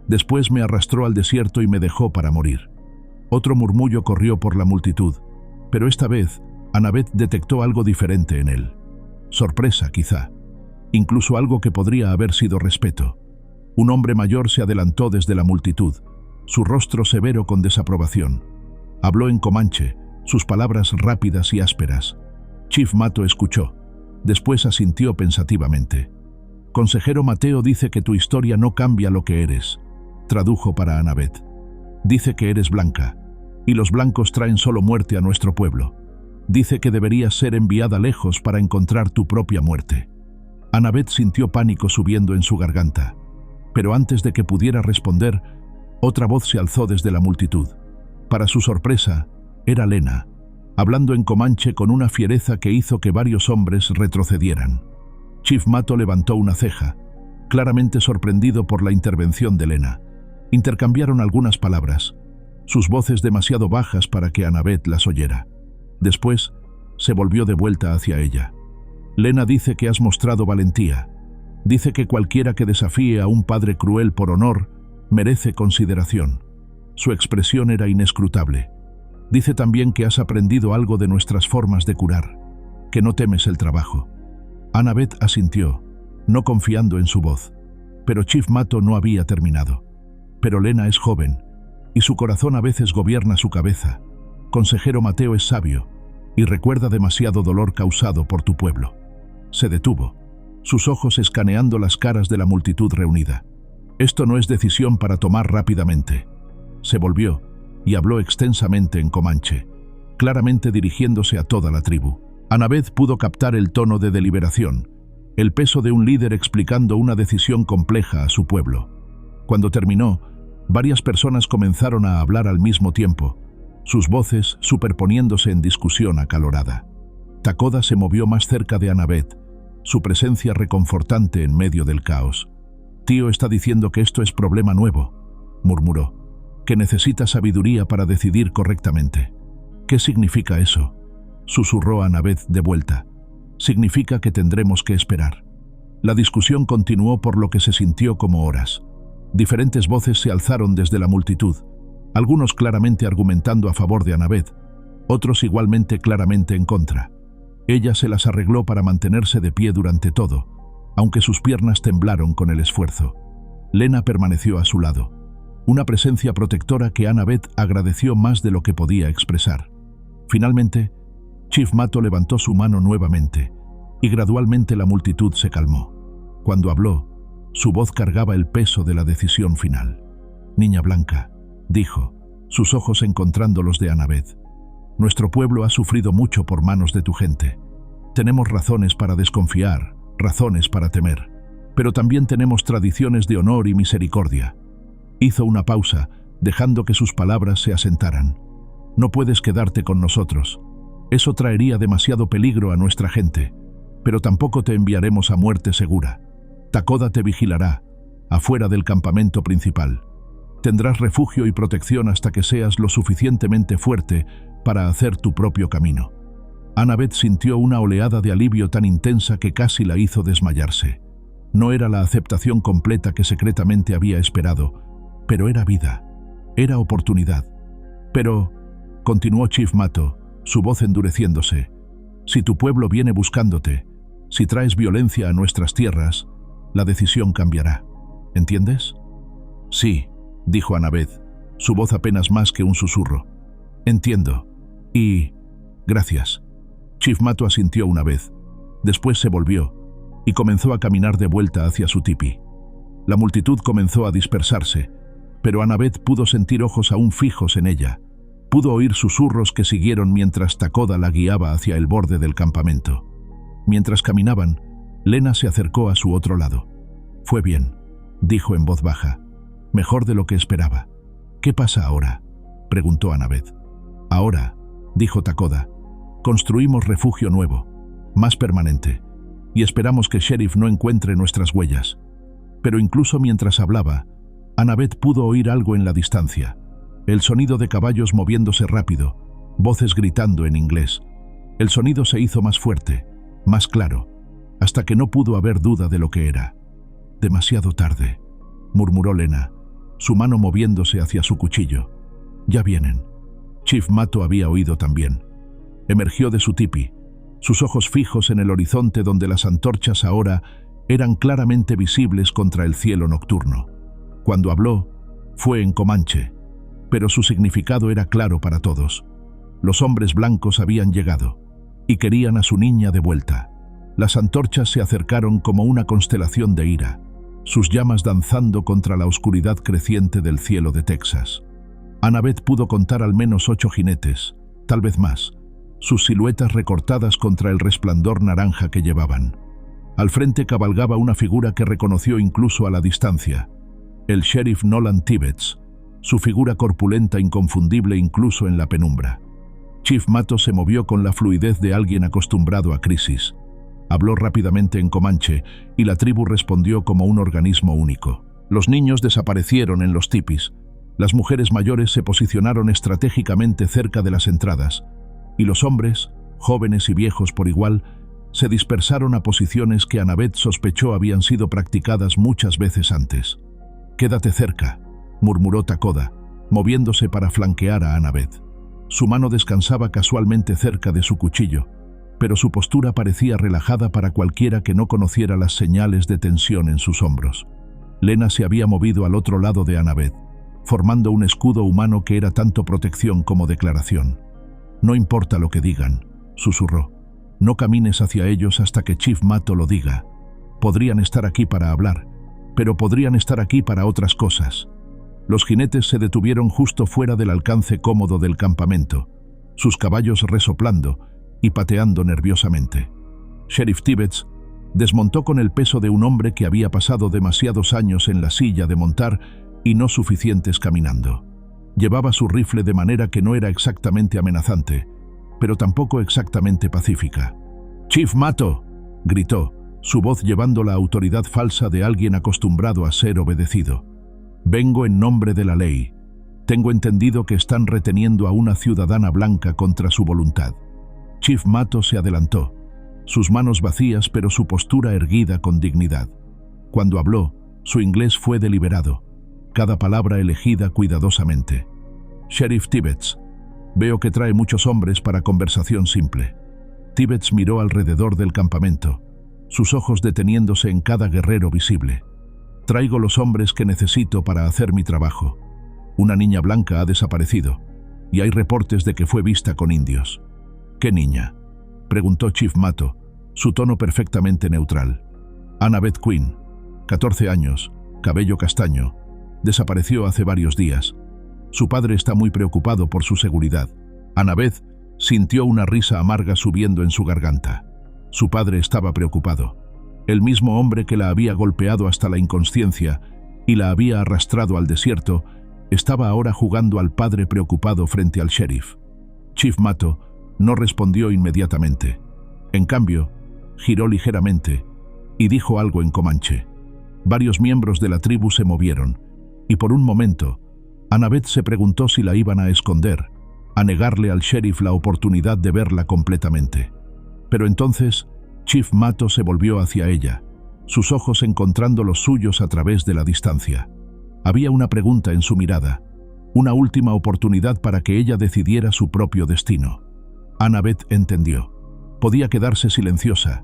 Después me arrastró al desierto y me dejó para morir. Otro murmullo corrió por la multitud, pero esta vez Annabeth detectó algo diferente en él. Sorpresa, quizá. Incluso algo que podría haber sido respeto. Un hombre mayor se adelantó desde la multitud, su rostro severo con desaprobación. Habló en comanche, sus palabras rápidas y ásperas. Chief Mato escuchó. Después asintió pensativamente. «Consejero Mateo dice que tu historia no cambia lo que eres», tradujo para Annabeth. «Dice que eres blanca, y los blancos traen solo muerte a nuestro pueblo. Dice que deberías ser enviada lejos para encontrar tu propia muerte». Annabeth sintió pánico subiendo en su garganta, pero antes de que pudiera responder, otra voz se alzó desde la multitud. Para su sorpresa, era Lena, hablando en comanche con una fiereza que hizo que varios hombres retrocedieran. Chief Mato levantó una ceja, claramente sorprendido por la intervención de Lena. Intercambiaron algunas palabras, sus voces demasiado bajas para que Annabeth las oyera. Después, se volvió de vuelta hacia ella. «Lena dice que has mostrado valentía. Dice que cualquiera que desafíe a un padre cruel por honor merece consideración». Su expresión era inescrutable. «Dice también que has aprendido algo de nuestras formas de curar, que no temes el trabajo». Annabeth asintió, no confiando en su voz. Pero Chief Mato no había terminado. «Pero Lena es joven, y su corazón a veces gobierna su cabeza. Consejero Mateo es sabio, y recuerda demasiado dolor causado por tu pueblo». Se detuvo, sus ojos escaneando las caras de la multitud reunida. «Esto no es decisión para tomar rápidamente». Se volvió y habló extensamente en comanche, claramente dirigiéndose a toda la tribu. Annabeth pudo captar el tono de deliberación, el peso de un líder explicando una decisión compleja a su pueblo. Cuando terminó, varias personas comenzaron a hablar al mismo tiempo, sus voces superponiéndose en discusión acalorada. Takoda se movió más cerca de Annabeth, su presencia reconfortante en medio del caos. «Tío está diciendo que esto es problema nuevo», murmuró, «que necesita sabiduría para decidir correctamente». «¿Qué significa eso?», susurró Annabeth de vuelta. «Significa que tendremos que esperar». La discusión continuó por lo que se sintió como horas. Diferentes voces se alzaron desde la multitud, algunos claramente argumentando a favor de Annabeth, otros igualmente claramente en contra. Ella se las arregló para mantenerse de pie durante todo, aunque sus piernas temblaron con el esfuerzo. Lena permaneció a su lado, una presencia protectora que Annabeth agradeció más de lo que podía expresar. Finalmente, Chief Mato levantó su mano nuevamente, y gradualmente la multitud se calmó. Cuando habló, su voz cargaba el peso de la decisión final. «Niña blanca», dijo, sus ojos encontrando los de Annabeth. «Nuestro pueblo ha sufrido mucho por manos de tu gente. Tenemos razones para desconfiar, razones para temer, pero también tenemos tradiciones de honor y misericordia». Hizo una pausa, dejando que sus palabras se asentaran. «No puedes quedarte con nosotros. Eso traería demasiado peligro a nuestra gente, pero tampoco te enviaremos a muerte segura. Takoda te vigilará, afuera del campamento principal. Tendrás refugio y protección hasta que seas lo suficientemente fuerte para hacer tu propio camino». Annabeth sintió una oleada de alivio tan intensa que casi la hizo desmayarse. No era la aceptación completa que secretamente había esperado, pero era vida, era oportunidad. «Pero», continuó Chief Mato, su voz endureciéndose, «si tu pueblo viene buscándote, si traes violencia a nuestras tierras, la decisión cambiará. ¿Entiendes?» «Sí», dijo Annabeth, su voz apenas más que un susurro. «Entiendo. Y... gracias». Chief Mato asintió una vez, después se volvió y comenzó a caminar de vuelta hacia su tipi. La multitud comenzó a dispersarse, pero Annabeth pudo sentir ojos aún fijos en ella. Pudo oír susurros que siguieron mientras Takoda la guiaba hacia el borde del campamento. Mientras caminaban, Lena se acercó a su otro lado. «Fue bien», dijo en voz baja. «Mejor de lo que esperaba». «¿Qué pasa ahora?», preguntó Annabeth. «Ahora», dijo Takoda, «construimos refugio nuevo, más permanente, y esperamos que Sheriff no encuentre nuestras huellas». Pero incluso mientras hablaba, Annabeth pudo oír algo en la distancia. El sonido de caballos moviéndose rápido, voces gritando en inglés. El sonido se hizo más fuerte, más claro, hasta que no pudo haber duda de lo que era. «Demasiado tarde», murmuró Lena, su mano moviéndose hacia su cuchillo. «Ya vienen». Chief Mato había oído también. Emergió de su tipi, sus ojos fijos en el horizonte donde las antorchas ahora eran claramente visibles contra el cielo nocturno. Cuando habló, fue en comanche, pero su significado era claro para todos. Los hombres blancos habían llegado y querían a su niña de vuelta. Las antorchas se acercaron como una constelación de ira, sus llamas danzando contra la oscuridad creciente del cielo de Texas. Annabeth pudo contar al menos 8 jinetes, tal vez más, sus siluetas recortadas contra el resplandor naranja que llevaban. Al frente cabalgaba una figura que reconoció incluso a la distancia, el sheriff Nolan Tibbets, su figura corpulenta inconfundible incluso en la penumbra. Chief Mato se movió con la fluidez de alguien acostumbrado a crisis. Habló rápidamente en comanche y la tribu respondió como un organismo único. Los niños desaparecieron en los tipis, las mujeres mayores se posicionaron estratégicamente cerca de las entradas, y los hombres, jóvenes y viejos por igual, se dispersaron a posiciones que Annabeth sospechó habían sido practicadas muchas veces antes. «Quédate cerca», murmuró Takoda, moviéndose para flanquear a Annabeth. Su mano descansaba casualmente cerca de su cuchillo, pero su postura parecía relajada para cualquiera que no conociera las señales de tensión en sus hombros. Lena se había movido al otro lado de Annabeth, formando un escudo humano que era tanto protección como declaración. «No importa lo que digan», susurró. «No camines hacia ellos hasta que Chief Mato lo diga. Podrían estar aquí para hablar, pero podrían estar aquí para otras cosas». Los jinetes se detuvieron justo fuera del alcance cómodo del campamento, sus caballos resoplando y pateando nerviosamente. Sheriff Tibbets desmontó con el peso de un hombre que había pasado demasiados años en la silla de montar y no suficientes caminando. Llevaba su rifle de manera que no era exactamente amenazante, pero tampoco exactamente pacífica. «¡Chief Mato!», gritó, su voz llevando la autoridad falsa de alguien acostumbrado a ser obedecido. «Vengo en nombre de la ley. Tengo entendido que están reteniendo a una ciudadana blanca contra su voluntad». Chief Mato se adelantó, sus manos vacías pero su postura erguida con dignidad. Cuando habló, su inglés fue deliberado, cada palabra elegida cuidadosamente. «Sheriff Tibbets, veo que trae muchos hombres para conversación simple». Tibbets miró alrededor del campamento, sus ojos deteniéndose en cada guerrero visible. «Traigo los hombres que necesito para hacer mi trabajo. Una niña blanca ha desaparecido, y hay reportes de que fue vista con indios». «¿Qué niña?», preguntó Chief Mato, su tono perfectamente neutral. «Annabeth Quinn, 14 años, cabello castaño, desapareció hace varios días. Su padre está muy preocupado por su seguridad». Annabeth sintió una risa amarga subiendo en su garganta. Su padre estaba preocupado. El mismo hombre que la había golpeado hasta la inconsciencia y la había arrastrado al desierto, estaba ahora jugando al padre preocupado frente al sheriff. Chief Mato no respondió inmediatamente. En cambio, giró ligeramente y dijo algo en comanche. Varios miembros de la tribu se movieron, y por un momento, Annabeth se preguntó si la iban a esconder, a negarle al sheriff la oportunidad de verla completamente. Pero entonces, Chief Mato se volvió hacia ella, sus ojos encontrando los suyos a través de la distancia. Había una pregunta en su mirada, una última oportunidad para que ella decidiera su propio destino. Annabeth entendió. Podía quedarse silenciosa,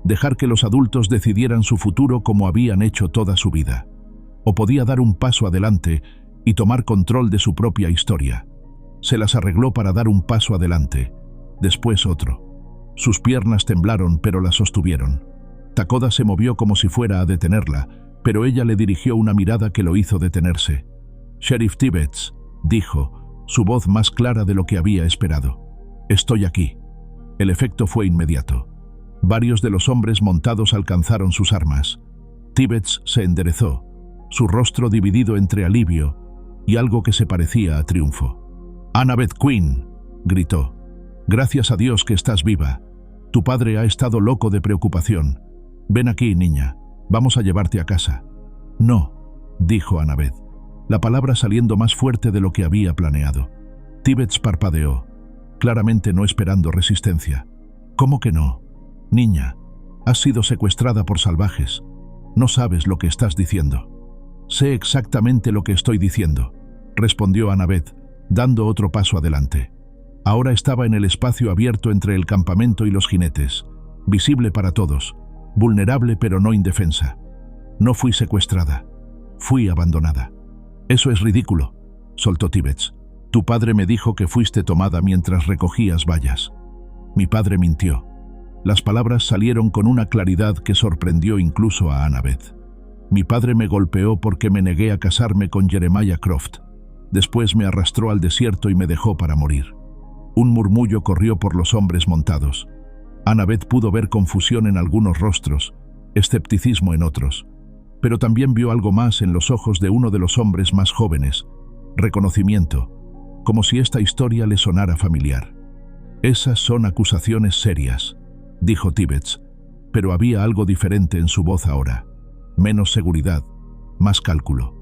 dejar que los adultos decidieran su futuro como habían hecho toda su vida. O podía dar un paso adelante y tomar control de su propia historia. Se las arregló para dar un paso adelante, después otro. Sus piernas temblaron, pero la sostuvieron. Takoda se movió como si fuera a detenerla, pero ella le dirigió una mirada que lo hizo detenerse. «Sheriff Tibbets», dijo, su voz más clara de lo que había esperado. «Estoy aquí». El efecto fue inmediato. Varios de los hombres montados alcanzaron sus armas. Tibbets se enderezó, su rostro dividido entre alivio y algo que se parecía a triunfo. «Annabeth Quinn», gritó. «Gracias a Dios que estás viva. Tu padre ha estado loco de preocupación. Ven aquí, niña. Vamos a llevarte a casa». «No», dijo Annabeth, la palabra saliendo más fuerte de lo que había planeado. Tibbets parpadeó, claramente no esperando resistencia. «¿Cómo que no? Niña, has sido secuestrada por salvajes. No sabes lo que estás diciendo». «Sé exactamente lo que estoy diciendo», respondió Annabeth, dando otro paso adelante. Ahora estaba en el espacio abierto entre el campamento y los jinetes, visible para todos, vulnerable pero no indefensa. No fui secuestrada, fui abandonada. Eso es ridículo, soltó Tibbets. Tu padre me dijo que fuiste tomada mientras recogías bayas. Mi padre mintió. Las palabras salieron con una claridad que sorprendió incluso a Annabeth. Mi padre me golpeó porque me negué a casarme con Jeremiah Croft. Después me arrastró al desierto y me dejó para morir. Un murmullo corrió por los hombres montados. Annabeth pudo ver confusión en algunos rostros, escepticismo en otros, pero también vio algo más en los ojos de uno de los hombres más jóvenes, reconocimiento, como si esta historia le sonara familiar. Esas son acusaciones serias, dijo Tibbets, pero había algo diferente en su voz ahora. Menos seguridad, más cálculo.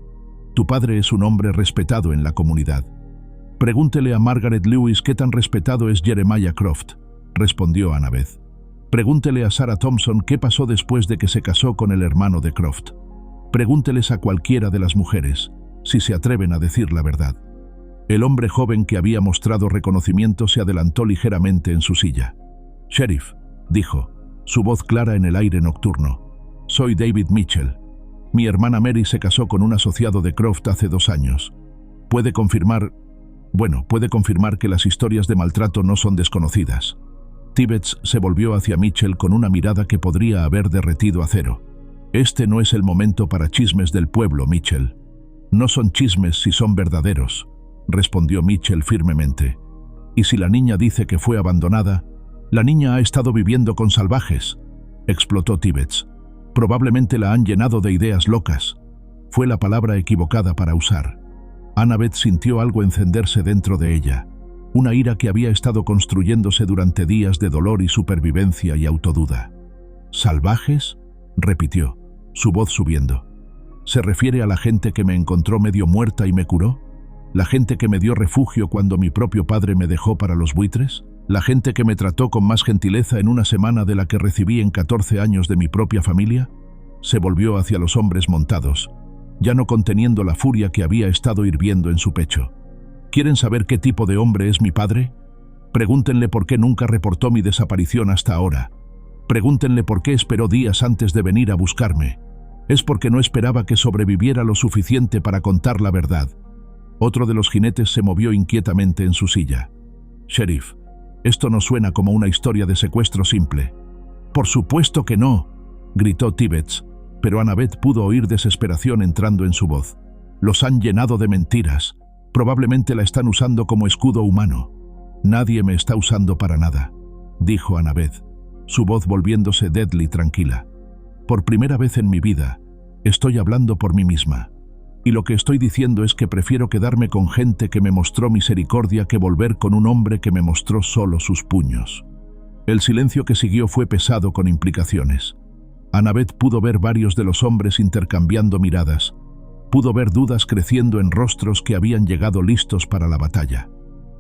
Tu padre es un hombre respetado en la comunidad. Pregúntele a Margaret Lewis qué tan respetado es Jeremiah Croft, respondió Annabeth. Pregúntele a Sarah Thompson qué pasó después de que se casó con el hermano de Croft. Pregúnteles a cualquiera de las mujeres, si se atreven a decir la verdad. El hombre joven que había mostrado reconocimiento se adelantó ligeramente en su silla. Sheriff, dijo, su voz clara en el aire nocturno. Soy David Mitchell. Mi hermana Mary se casó con un asociado de Croft hace 2 años. Puede confirmar que las historias de maltrato no son desconocidas. Tibbets se volvió hacia Mitchell con una mirada que podría haber derretido acero. Este no es el momento para chismes del pueblo, Mitchell. No son chismes si son verdaderos, respondió Mitchell firmemente. Y si la niña dice que fue abandonada, la niña ha estado viviendo con salvajes, explotó Tibbets. Probablemente la han llenado de ideas locas. Fue la palabra equivocada para usar. Annabeth sintió algo encenderse dentro de ella, una ira que había estado construyéndose durante días de dolor y supervivencia y autoduda. ¿Salvajes?, repitió, su voz subiendo. ¿Se refiere a la gente que me encontró medio muerta y me curó? ¿La gente que me dio refugio cuando mi propio padre me dejó para los buitres? ¿La gente que me trató con más gentileza en una semana de la que recibí en 14 años de mi propia familia? Se volvió hacia los hombres montados, ya no conteniendo la furia que había estado hirviendo en su pecho. ¿Quieren saber qué tipo de hombre es mi padre? Pregúntenle por qué nunca reportó mi desaparición hasta ahora. Pregúntenle por qué esperó días antes de venir a buscarme. Es porque no esperaba que sobreviviera lo suficiente para contar la verdad. Otro de los jinetes se movió inquietamente en su silla. Sheriff, esto no suena como una historia de secuestro simple. Por supuesto que no, gritó Tibbets, pero Annabeth pudo oír desesperación entrando en su voz. Los han llenado de mentiras. Probablemente la están usando como escudo humano. Nadie me está usando para nada, dijo Annabeth, su voz volviéndose deadly tranquila. Por primera vez en mi vida, estoy hablando por mí misma. Y lo que estoy diciendo es que prefiero quedarme con gente que me mostró misericordia que volver con un hombre que me mostró solo sus puños. El silencio que siguió fue pesado con implicaciones. Annabeth pudo ver varios de los hombres intercambiando miradas. Pudo ver dudas creciendo en rostros que habían llegado listos para la batalla.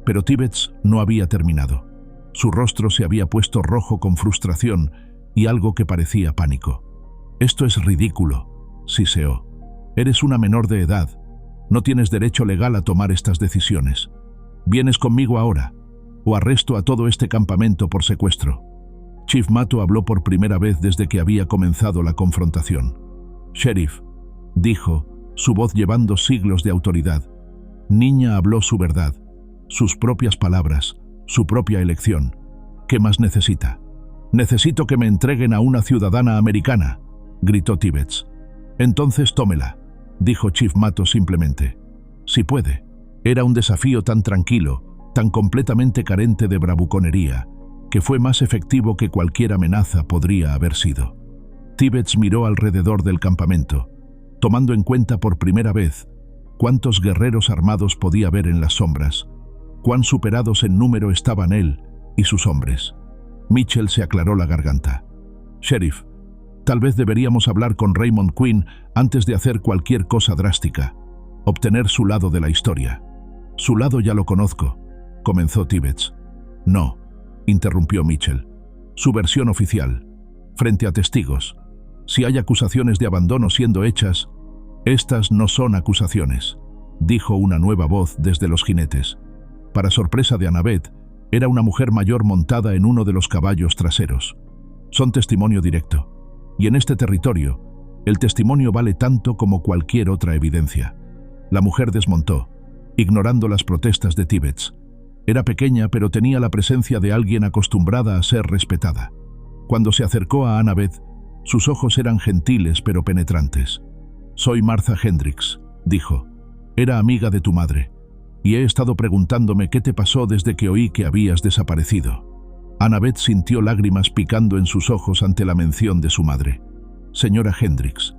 Pero Tibbets no había terminado. Su rostro se había puesto rojo con frustración y algo que parecía pánico. «Esto es ridículo», siseó. «Eres una menor de edad. No tienes derecho legal a tomar estas decisiones. Vienes conmigo ahora, o arresto a todo este campamento por secuestro». Chief Mato habló por primera vez desde que había comenzado la confrontación. «Sheriff», dijo, su voz llevando siglos de autoridad. Niña habló su verdad, sus propias palabras, su propia elección. ¿Qué más necesita? «Necesito que me entreguen a una ciudadana americana», gritó Tibbets. «Entonces tómela», dijo Chief Mato simplemente. «Si puede». Era un desafío tan tranquilo, tan completamente carente de bravuconería, que fue más efectivo que cualquier amenaza podría haber sido. Tibbets miró alrededor del campamento, tomando en cuenta por primera vez cuántos guerreros armados podía ver en las sombras, cuán superados en número estaban él y sus hombres. Mitchell se aclaró la garganta. «Sheriff, tal vez deberíamos hablar con Raymond Quinn antes de hacer cualquier cosa drástica, obtener su lado de la historia». «Su lado ya lo conozco», comenzó Tibbets. «No», interrumpió Mitchell. «Su versión oficial, frente a testigos. Si hay acusaciones de abandono siendo hechas, estas no son acusaciones», dijo una nueva voz desde los jinetes. Para sorpresa de Annabeth, era una mujer mayor montada en uno de los caballos traseros. Son testimonio directo, y en este territorio, el testimonio vale tanto como cualquier otra evidencia. La mujer desmontó, ignorando las protestas de Tibbets. Era pequeña, pero tenía la presencia de alguien acostumbrada a ser respetada. Cuando se acercó a Annabeth, sus ojos eran gentiles pero penetrantes. «Soy Martha Hendricks», dijo. «Era amiga de tu madre, y he estado preguntándome qué te pasó desde que oí que habías desaparecido». Annabeth sintió lágrimas picando en sus ojos ante la mención de su madre. «Señora Hendricks».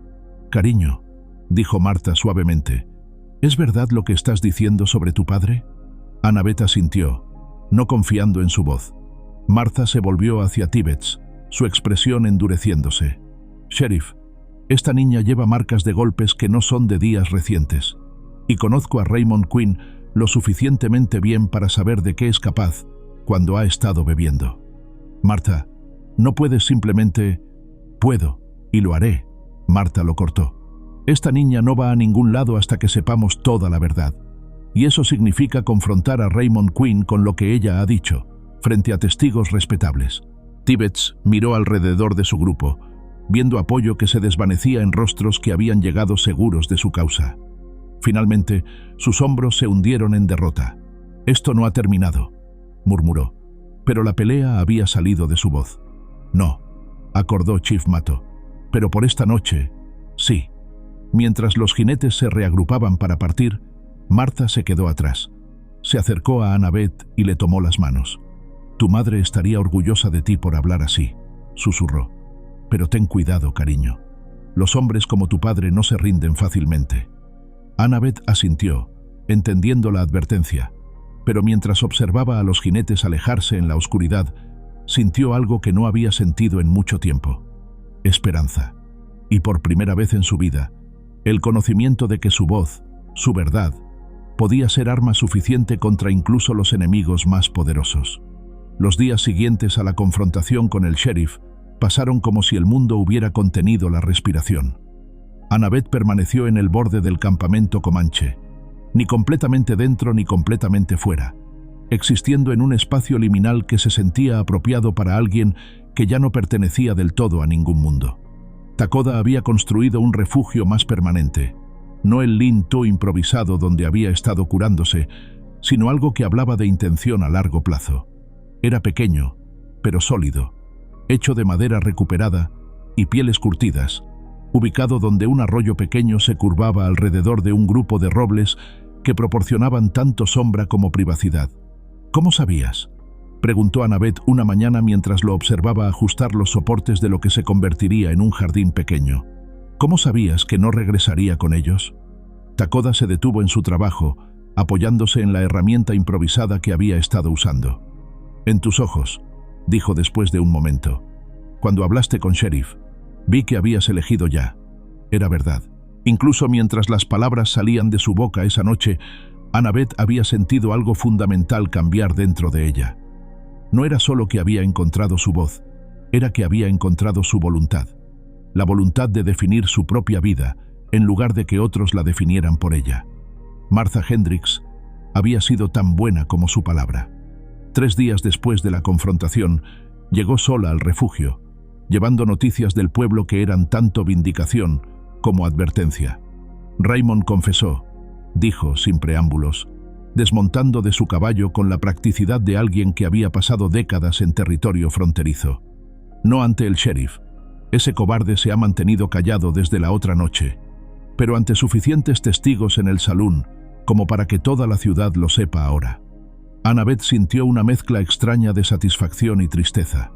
«Cariño», dijo Martha suavemente, «¿es verdad lo que estás diciendo sobre tu padre?» Annabeth asintió, no confiando en su voz. Martha se volvió hacia Tibbets, su expresión endureciéndose. «Sheriff, esta niña lleva marcas de golpes que no son de días recientes, y conozco a Raymond Quinn lo suficientemente bien para saber de qué es capaz cuando ha estado bebiendo». «Martha, no puedes simplemente...» «Puedo, y lo haré», Martha lo cortó. «Esta niña no va a ningún lado hasta que sepamos toda la verdad. Y eso significa confrontar a Raymond Quinn con lo que ella ha dicho, frente a testigos respetables». Tibbets miró alrededor de su grupo, viendo apoyo que se desvanecía en rostros que habían llegado seguros de su causa. Finalmente, sus hombros se hundieron en derrota. «Esto no ha terminado», murmuró, pero la pelea había salido de su voz. «No», acordó Chief Mato, «pero por esta noche, sí». Mientras los jinetes se reagrupaban para partir, Martha se quedó atrás. Se acercó a Annabeth y le tomó las manos. «Tu madre estaría orgullosa de ti por hablar así», susurró. «Pero ten cuidado, cariño. Los hombres como tu padre no se rinden fácilmente». Annabeth asintió, entendiendo la advertencia, pero mientras observaba a los jinetes alejarse en la oscuridad, sintió algo que no había sentido en mucho tiempo: esperanza. Y por primera vez en su vida, el conocimiento de que su voz, su verdad, podía ser arma suficiente contra incluso los enemigos más poderosos. Los días siguientes a la confrontación con el sheriff pasaron como si el mundo hubiera contenido la respiración. Annabeth permaneció en el borde del campamento comanche, ni completamente dentro ni completamente fuera, existiendo en un espacio liminal que se sentía apropiado para alguien que ya no pertenecía del todo a ningún mundo. Takoda había construido un refugio más permanente, no el Lin-Tu improvisado donde había estado curándose, sino algo que hablaba de intención a largo plazo. Era pequeño, pero sólido, hecho de madera recuperada y pieles curtidas, ubicado donde un arroyo pequeño se curvaba alrededor de un grupo de robles que proporcionaban tanto sombra como privacidad. «¿Cómo sabías?», preguntó Annabeth una mañana mientras lo observaba ajustar los soportes de lo que se convertiría en un jardín pequeño. «¿Cómo sabías que no regresaría con ellos?». Takoda se detuvo en su trabajo, apoyándose en la herramienta improvisada que había estado usando. «En tus ojos», dijo después de un momento. «Cuando hablaste con Sheriff, vi que habías elegido ya». Era verdad. Incluso mientras las palabras salían de su boca esa noche, Annabeth había sentido algo fundamental cambiar dentro de ella. No era solo que había encontrado su voz, era que había encontrado su voluntad. La voluntad de definir su propia vida, en lugar de que otros la definieran por ella. Martha Hendricks había sido tan buena como su palabra. 3 días después de la confrontación, llegó sola al refugio, llevando noticias del pueblo que eran tanto vindicación como advertencia. Raymond confesó, dijo sin preámbulos, desmontando de su caballo con la practicidad de alguien que había pasado décadas en territorio fronterizo. No ante el sheriff. Ese cobarde se ha mantenido callado desde la otra noche, pero ante suficientes testigos en el salón como para que toda la ciudad lo sepa ahora. Annabeth sintió una mezcla extraña de satisfacción y tristeza.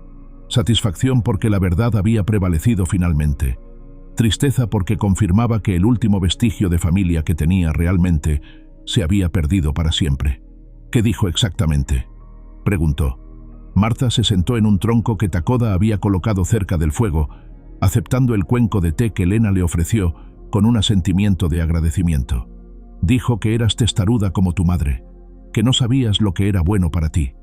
Satisfacción porque la verdad había prevalecido finalmente. Tristeza porque confirmaba que el último vestigio de familia que tenía realmente se había perdido para siempre. «¿Qué dijo exactamente?», preguntó. Martha se sentó en un tronco que Takoda había colocado cerca del fuego, aceptando el cuenco de té que Lena le ofreció con un asentimiento de agradecimiento. «Dijo que eras testaruda como tu madre, que no sabías lo que era bueno para ti.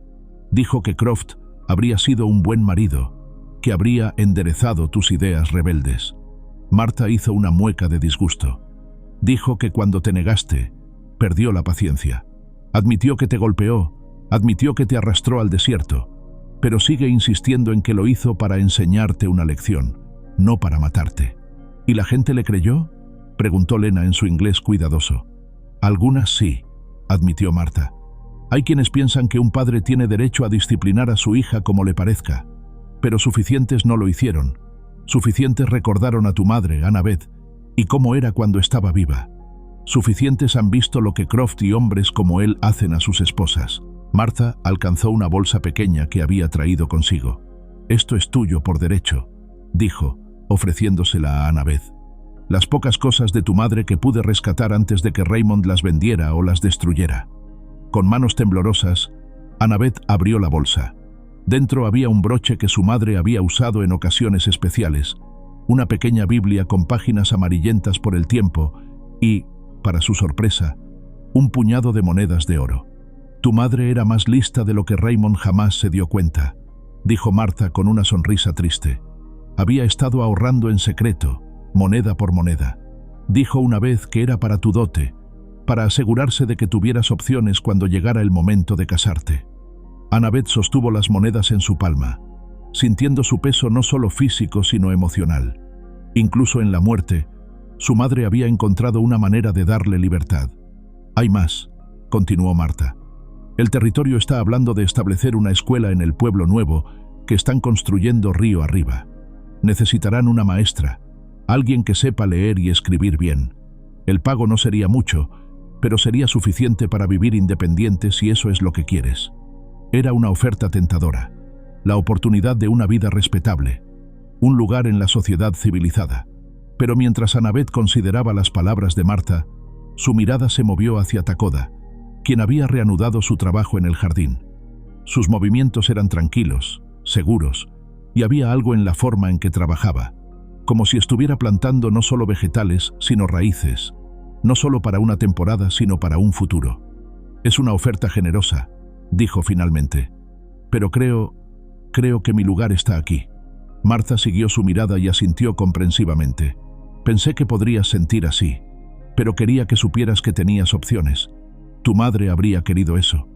Dijo que Croft habría sido un buen marido, que habría enderezado tus ideas rebeldes». Martha hizo una mueca de disgusto. «Dijo que cuando te negaste, Perdió la paciencia. Admitió que te golpeó, admitió que te arrastró al desierto, pero sigue insistiendo en que lo hizo para enseñarte una lección, no para matarte. ¿Y la gente le creyó?, preguntó Lena en su inglés cuidadoso. Algunas sí, admitió Marta. Hay quienes piensan que un padre tiene derecho a disciplinar a su hija como le parezca, pero suficientes no lo hicieron. Suficientes recordaron a tu madre, Annabeth, y cómo era cuando estaba viva. Suficientes han visto lo que Croft y hombres como él hacen a sus esposas. Martha alcanzó una bolsa pequeña que había traído consigo. Esto es tuyo por derecho, dijo, ofreciéndosela a Annabeth. Las pocas cosas de tu madre que pude rescatar antes de que Raymond las vendiera o las destruyera. Con manos temblorosas, Annabeth abrió la bolsa. Dentro había un broche que su madre había usado en ocasiones especiales, una pequeña Biblia con páginas amarillentas por el tiempo y, para su sorpresa, un puñado de monedas de oro. Tu madre era más lista de lo que Raymond jamás se dio cuenta, dijo Martha con una sonrisa triste. Había estado ahorrando en secreto, moneda por moneda. Dijo una vez que era para tu dote, para asegurarse de que tuvieras opciones cuando llegara el momento de casarte. Annabeth sostuvo las monedas en su palma, sintiendo su peso no solo físico sino emocional. Incluso en la muerte, su madre había encontrado una manera de darle libertad. Hay más, continuó Martha. El territorio está hablando de establecer una escuela en el pueblo nuevo que están construyendo río arriba. Necesitarán una maestra, alguien que sepa leer y escribir bien. El pago no sería mucho, pero sería suficiente para vivir independiente si eso es lo que quieres. Era una oferta tentadora, la oportunidad de una vida respetable, un lugar en la sociedad civilizada. Pero mientras Annabeth consideraba las palabras de Martha, su mirada se movió hacia Takoda, quien había reanudado su trabajo en el jardín. Sus movimientos eran tranquilos, seguros, y había algo en la forma en que trabajaba, como si estuviera plantando no solo vegetales, sino raíces, no solo para una temporada, sino para un futuro. Es una oferta generosa, dijo finalmente, pero creo que mi lugar está aquí. Martha siguió su mirada y asintió comprensivamente. Pensé que podrías sentir así, pero quería que supieras que tenías opciones. Tu madre habría querido eso.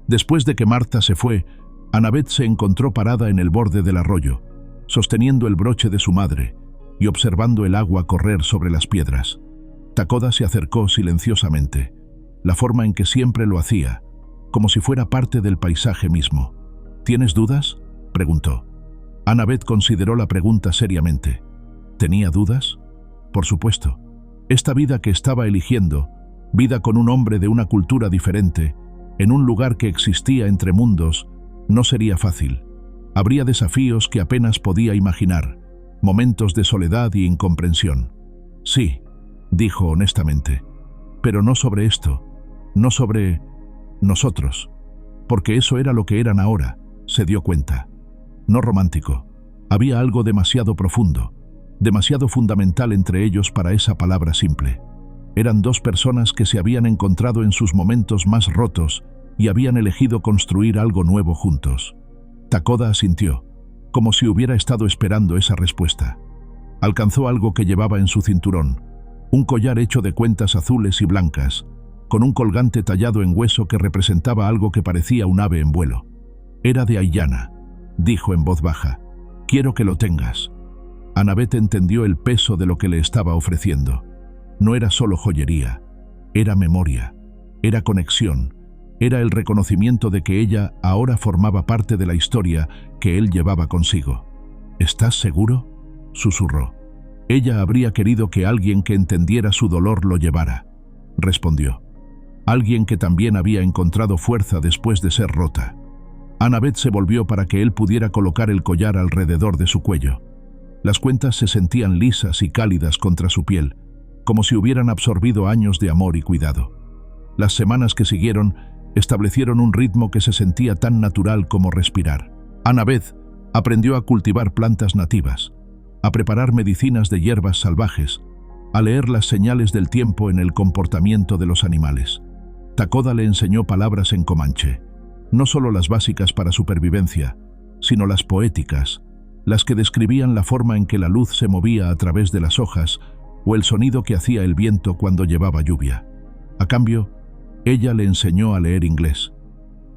Después de que Martha se fue, Annabeth se encontró parada en el borde del arroyo, sosteniendo el broche de su madre y observando el agua correr sobre las piedras. Takoda se acercó silenciosamente, la forma en que siempre lo hacía, como si fuera parte del paisaje mismo. ¿Tienes dudas?, preguntó. Annabeth consideró la pregunta seriamente. ¿Tenía dudas? Por supuesto. Esta vida que estaba eligiendo, vida con un hombre de una cultura diferente, en un lugar que existía entre mundos, no sería fácil. Habría desafíos que apenas podía imaginar, momentos de soledad y incomprensión. Sí, dijo honestamente, pero no sobre esto, no sobre nosotros, porque eso era lo que eran ahora, se dio cuenta. No romántico. Había algo demasiado profundo, demasiado fundamental entre ellos para esa palabra simple. Eran dos personas que se habían encontrado en sus momentos más rotos y habían elegido construir algo nuevo juntos. Takoda asintió, como si hubiera estado esperando esa respuesta. Alcanzó algo que llevaba en su cinturón, un collar hecho de cuentas azules y blancas, con un colgante tallado en hueso que representaba algo que parecía un ave en vuelo. Era de Aiyana, dijo en voz baja. Quiero que lo tengas. Annabeth entendió el peso de lo que le estaba ofreciendo. No era solo joyería, era memoria, era conexión, era el reconocimiento de que ella ahora formaba parte de la historia que él llevaba consigo. ¿Estás seguro?, susurró. Ella habría querido que alguien que entendiera su dolor lo llevara, respondió. Alguien que también había encontrado fuerza después de ser rota. Annabeth se volvió para que él pudiera colocar el collar alrededor de su cuello. Las cuentas se sentían lisas y cálidas contra su piel, como si hubieran absorbido años de amor y cuidado. Las semanas que siguieron establecieron un ritmo que se sentía tan natural como respirar. Annabeth aprendió a cultivar plantas nativas, a preparar medicinas de hierbas salvajes, a leer las señales del tiempo en el comportamiento de los animales. Takoda le enseñó palabras en comanche, no solo las básicas para supervivencia, sino las poéticas, las que describían la forma en que la luz se movía a través de las hojas o el sonido que hacía el viento cuando llevaba lluvia. A cambio, ella le enseñó a leer inglés.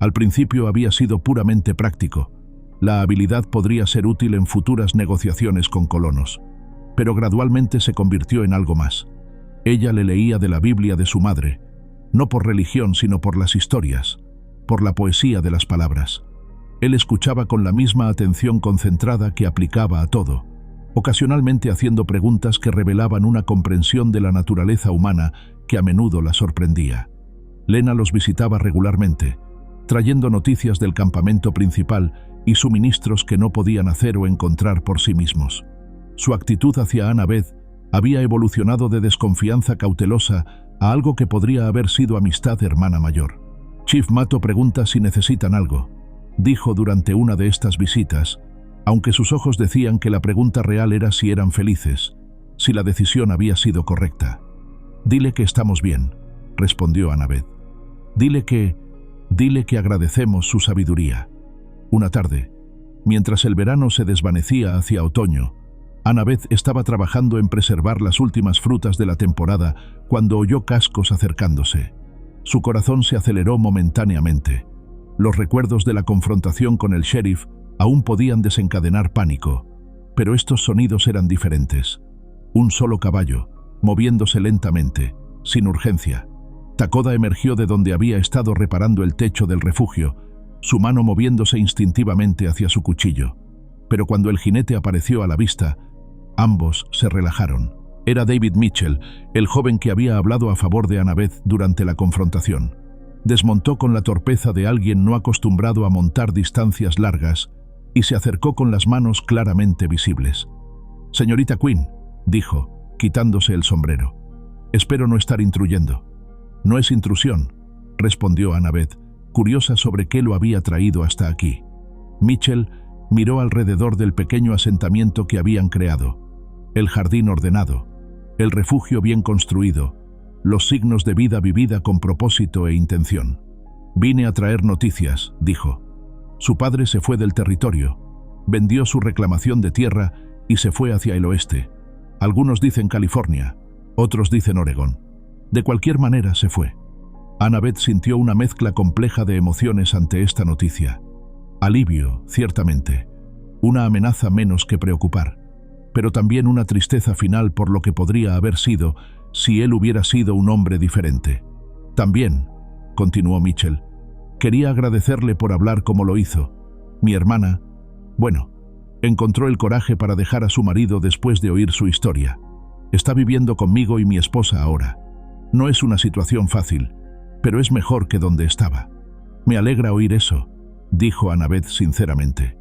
Al principio había sido puramente práctico. La habilidad podría ser útil en futuras negociaciones con colonos, pero gradualmente se convirtió en algo más. Ella le leía de la Biblia de su madre, no por religión sino por las historias, por la poesía de las palabras. Él escuchaba con la misma atención concentrada que aplicaba a todo, ocasionalmente haciendo preguntas que revelaban una comprensión de la naturaleza humana que a menudo la sorprendía. Lena los visitaba regularmente, trayendo noticias del campamento principal y suministros que no podían hacer o encontrar por sí mismos. Su actitud hacia Annabeth había evolucionado de desconfianza cautelosa a algo que podría haber sido amistad hermana mayor. Chief Mato pregunta si necesitan algo, dijo durante una de estas visitas, aunque sus ojos decían que la pregunta real era si eran felices, si la decisión había sido correcta. Dile que estamos bien, respondió Annabeth. Dile que agradecemos su sabiduría. Una tarde, mientras el verano se desvanecía hacia otoño, Annabeth estaba trabajando en preservar las últimas frutas de la temporada cuando oyó cascos acercándose. Su corazón se aceleró momentáneamente. Los recuerdos de la confrontación con el sheriff aún podían desencadenar pánico, pero estos sonidos eran diferentes. Un solo caballo, moviéndose lentamente, sin urgencia. Takoda emergió de donde había estado reparando el techo del refugio, su mano moviéndose instintivamente hacia su cuchillo. Pero cuando el jinete apareció a la vista, ambos se relajaron. Era David Mitchell, el joven que había hablado a favor de Annabeth durante la confrontación. Desmontó con la torpeza de alguien no acostumbrado a montar distancias largas y se acercó con las manos claramente visibles. «Señorita Quinn», dijo, quitándose el sombrero. «Espero no estar intruyendo». «No es intrusión», respondió Annabeth, curiosa sobre qué lo había traído hasta aquí. Mitchell miró alrededor del pequeño asentamiento que habían creado. El jardín ordenado, el refugio bien construido, los signos de vida vivida con propósito e intención. «Vine a traer noticias», dijo. Su padre se fue del territorio, vendió su reclamación de tierra y se fue hacia el oeste. Algunos dicen California, otros dicen Oregón. De cualquier manera se fue. Annabeth sintió una mezcla compleja de emociones ante esta noticia. Alivio, ciertamente, una amenaza menos que preocupar, pero también una tristeza final por lo que podría haber sido si él hubiera sido un hombre diferente. También, continuó Mitchell, quería agradecerle por hablar como lo hizo. Mi hermana, bueno, encontró el coraje para dejar a su marido después de oír su historia. Está viviendo conmigo y mi esposa ahora. No es una situación fácil, pero es mejor que donde estaba. Me alegra oír eso, dijo Annabeth sinceramente.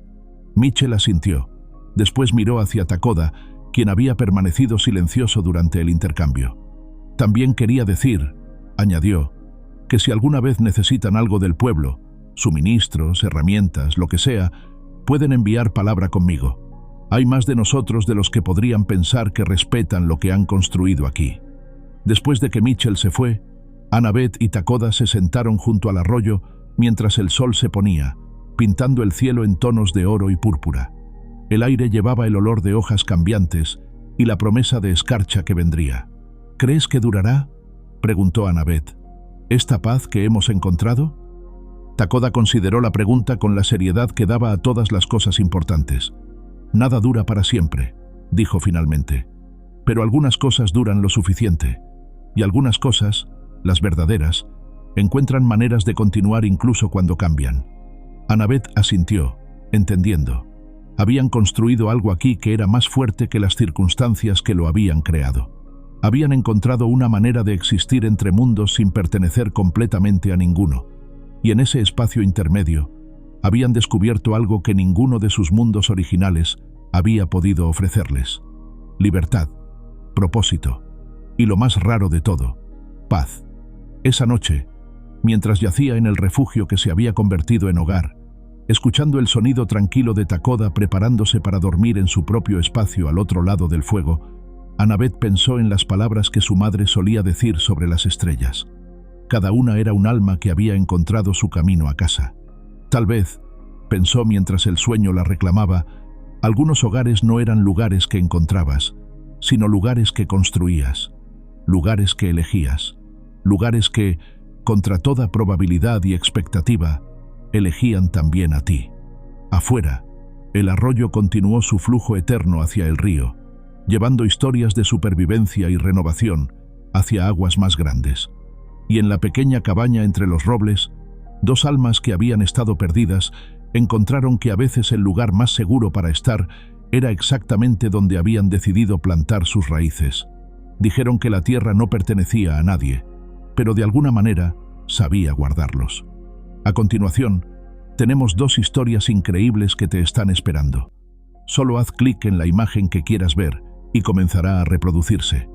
Mitchell asintió. Después miró hacia Takoda, quien había permanecido silencioso durante el intercambio. También quería decir, añadió, que si alguna vez necesitan algo del pueblo, suministros, herramientas, lo que sea, pueden enviar palabra conmigo. Hay más de nosotros de los que podrían pensar que respetan lo que han construido aquí. Después de que Mitchell se fue, Annabeth y Takoda se sentaron junto al arroyo mientras el sol se ponía, pintando el cielo en tonos de oro y púrpura. El aire llevaba el olor de hojas cambiantes y la promesa de escarcha que vendría. «¿Crees que durará?», preguntó Annabeth. «¿Esta paz que hemos encontrado?». Takoda consideró la pregunta con la seriedad que daba a todas las cosas importantes. «Nada dura para siempre», dijo finalmente. «Pero algunas cosas duran lo suficiente. Y algunas cosas, las verdaderas, encuentran maneras de continuar incluso cuando cambian». Annabeth asintió, entendiendo. Habían construido algo aquí que era más fuerte que las circunstancias que lo habían creado. Habían encontrado una manera de existir entre mundos sin pertenecer completamente a ninguno, y en ese espacio intermedio habían descubierto algo que ninguno de sus mundos originales había podido ofrecerles: libertad, propósito, y lo más raro de todo, paz. Esa noche, mientras yacía en el refugio que se había convertido en hogar, escuchando el sonido tranquilo de Takoda preparándose para dormir en su propio espacio al otro lado del fuego, Annabeth pensó en las palabras que su madre solía decir sobre las estrellas. Cada una era un alma que había encontrado su camino a casa. Tal vez, pensó mientras el sueño la reclamaba, algunos hogares no eran lugares que encontrabas, sino lugares que construías, lugares que elegías, lugares que, contra toda probabilidad y expectativa, elegían también a ti. Afuera, el arroyo continuó su flujo eterno hacia el río, llevando historias de supervivencia y renovación hacia aguas más grandes. Y en la pequeña cabaña entre los robles, dos almas que habían estado perdidas encontraron que a veces el lugar más seguro para estar era exactamente donde habían decidido plantar sus raíces. Dijeron que la tierra no pertenecía a nadie, pero de alguna manera sabía guardarlos. A continuación, tenemos dos historias increíbles que te están esperando. Solo haz clic en la imagen que quieras ver y comenzará a reproducirse.